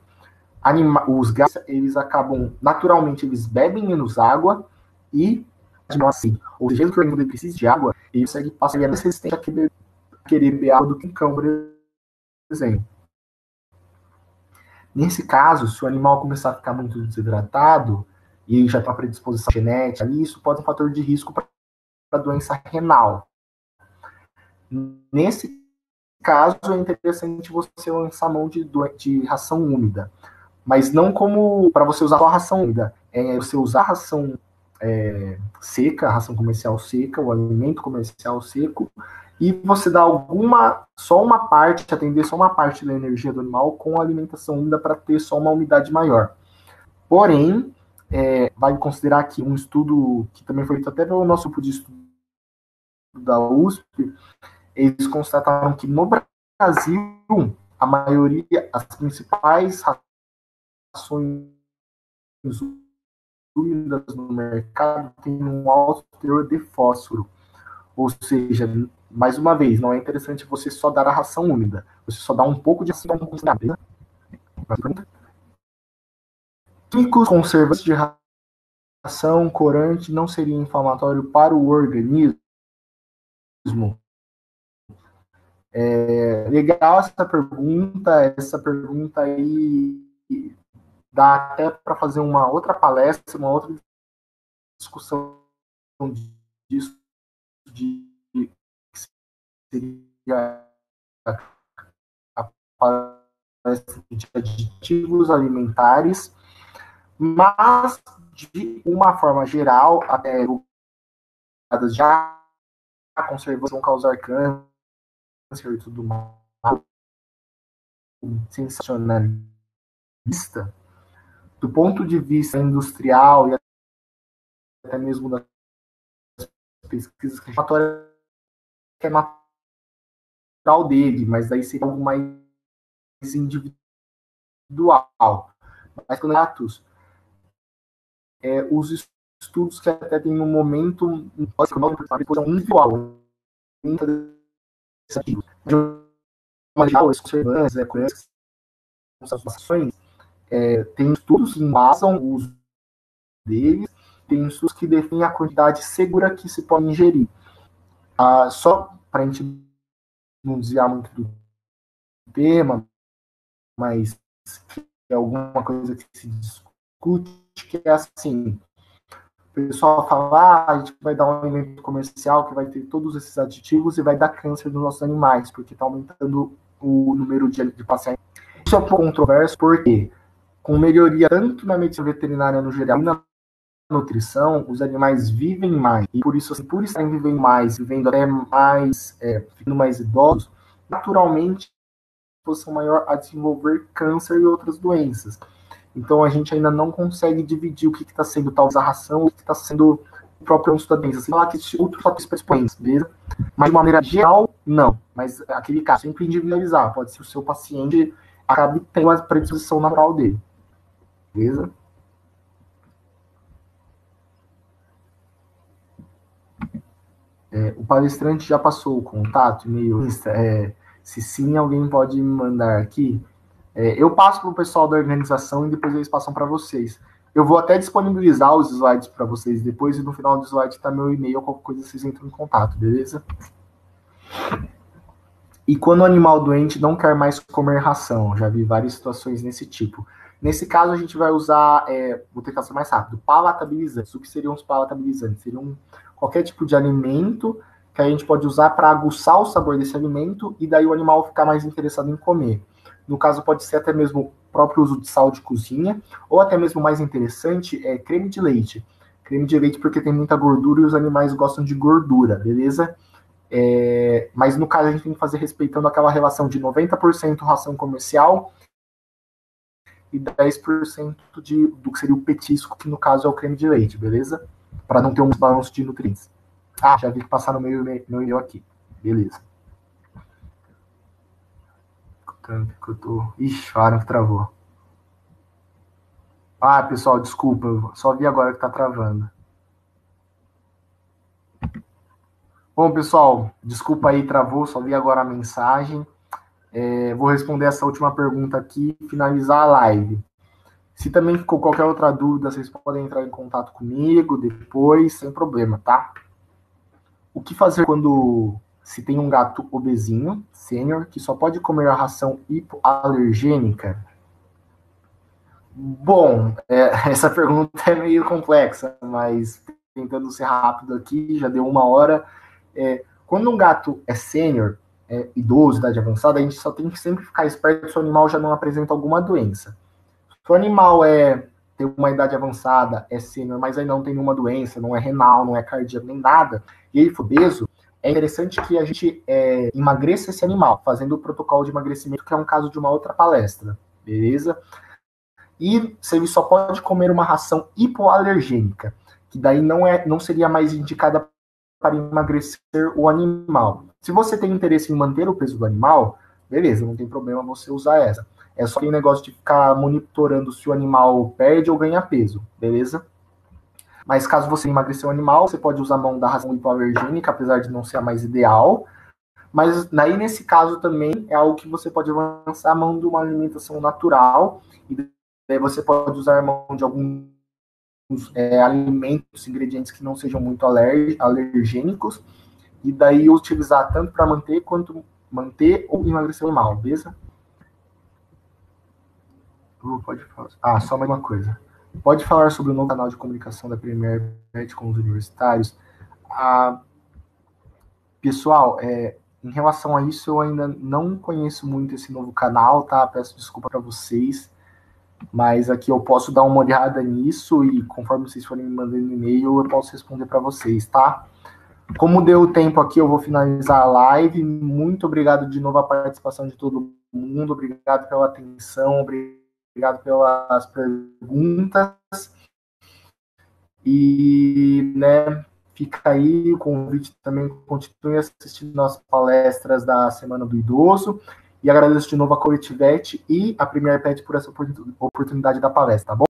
Speaker 1: Os gatos, eles acabam, naturalmente, eles bebem menos água e, assim, ou seja, que o animal precisa de água, ele consegue passar a resistente a querer beber água do que um cão, por exemplo. Nesse caso, se o animal começar a ficar muito desidratado e já tem uma predisposição genética, isso pode ser um fator de risco para doença renal. Nesse caso, é interessante você lançar mão de ração úmida, mas não como para você usar só a ração úmida, você usar a ração seca, a ração comercial seca, o alimento comercial seco, e você dá só uma parte, atender só uma parte da energia do animal com a alimentação úmida para ter só uma umidade maior. Porém, vai considerar que um estudo que também foi feito até pelo nosso grupo de estudo da USP, eles constataram que no Brasil a maioria, as principais rações úmidas no mercado têm um alto teor de fósforo. Ou seja, mais uma vez, não é interessante você só dar a ração úmida. Você só dá um pouco de ração concentrada. Químicos conservantes de ração, corante, não seria inflamatório para o organismo? Legal essa pergunta aí dá até para fazer uma outra palestra, uma outra discussão disso, de que seria a palestra de aditivos alimentares, mas de uma forma geral, até já a conservação causar câncer e tudo mais, sensacionalista, do ponto de vista industrial e até mesmo das pesquisas climáticas, que é natural dele, mas daí seria algo mais individual. Mas quando os estudos que até tem no momento são individual. As conservantes, tem estudos que embasam o uso deles, tem estudos que definem a quantidade segura que se pode ingerir. Só para a gente não desviar muito do tema, mas é alguma coisa que se discute, que é assim, o pessoal fala, a gente vai dar um alimento comercial que vai ter todos esses aditivos e vai dar câncer nos nossos animais, porque está aumentando o número de pacientes. Isso é um pouco controverso, porque com melhoria tanto na medicina veterinária no geral e na nutrição, os animais vivem mais. E por isso, assim, por estarem vivendo mais, vivendo até mais, ficando mais idosos, naturalmente, são maior a desenvolver câncer e outras doenças. Então, a gente ainda não consegue dividir o que está sendo talvez a ração, o que está sendo o próprio anúncio da doença. Sem falar que existem outros fatores predisponentes, beleza? Mas, de maneira geral, não. Mas, aquele caso, sempre individualizar. Pode ser o seu paciente acabe tendo a predisposição natural dele. Beleza? O palestrante já passou o contato, e-mail, se sim, alguém pode me mandar aqui. Eu passo para o pessoal da organização e depois eles passam para vocês. Eu vou até disponibilizar os slides para vocês depois e no final do slide está meu e-mail, qualquer coisa vocês entram em contato, beleza? E quando o animal doente não quer mais comer ração, já vi várias situações nesse tipo. Nesse caso, a gente vai usar, vou tentar ser mais rápido, palatabilizantes. O que seriam os palatabilizantes? Seriam qualquer tipo de alimento que a gente pode usar para aguçar o sabor desse alimento e daí o animal ficar mais interessado em comer. No caso, pode ser até mesmo o próprio uso de sal de cozinha, ou até mesmo mais interessante, creme de leite. Creme de leite porque tem muita gordura e os animais gostam de gordura, beleza? Mas no caso a gente tem que fazer respeitando aquela relação de 90% ração comercial e 10% do que seria o petisco, que no caso é o creme de leite, beleza? Para não ter um balanço de nutrientes. Já vi que passaram no meu e-mail aqui. Beleza. Ixi, falaram que travou. Pessoal, desculpa, eu só vi agora que tá travando. Bom, pessoal, desculpa aí, travou, só vi agora a mensagem. Vou responder essa última pergunta aqui e finalizar a live. Se também ficou qualquer outra dúvida, vocês podem entrar em contato comigo depois, sem problema, tá? O que fazer quando se tem um gato obesinho, sênior, que só pode comer a ração hipoalergênica? Bom, essa pergunta é meio complexa, mas tentando ser rápido aqui, já deu 1 hora. Quando um gato é sênior, idoso, idade avançada, a gente só tem que sempre ficar esperto se o animal já não apresenta alguma doença. Se o animal tem uma idade avançada, é sênior, mas aí não tem nenhuma doença, não é renal, não é cardíaco, nem nada, e ele for obeso, é interessante que a gente emagreça esse animal, fazendo o protocolo de emagrecimento, que é um caso de uma outra palestra, beleza? E se ele só pode comer uma ração hipoalergênica, que daí não seria mais indicada para emagrecer o animal. Se você tem interesse em manter o peso do animal, beleza, não tem problema você usar essa. É só aquele negócio de ficar monitorando se o animal perde ou ganha peso, beleza? Mas caso você emagrecer o animal, você pode usar a mão da ração hipoalergênica, apesar de não ser a mais ideal. Mas aí, nesse caso, também é algo que você pode lançar a mão de uma alimentação natural. E daí você pode usar a mão de alguns alimentos, ingredientes que não sejam muito alergênicos. E daí utilizar tanto para manter quanto manter ou emagrecer o animal, beleza? Pode falar. Ah, só mais uma coisa. Pode falar sobre o novo canal de comunicação da Premier Pet com os universitários? Ah, pessoal, em relação a isso, eu ainda não conheço muito esse novo canal, tá? Peço desculpa para vocês, mas aqui eu posso dar uma olhada nisso e conforme vocês forem me mandando e-mail, eu posso responder para vocês, tá? Como deu o tempo aqui, eu vou finalizar a live. Muito obrigado de novo a participação de todo mundo, obrigado pela atenção, obrigado pelas perguntas. E, né, fica aí o convite também, continue assistindo nossas palestras da Semana do Idoso. E agradeço de novo a Coletivete e a Premier Pet por essa oportunidade da palestra, tá bom?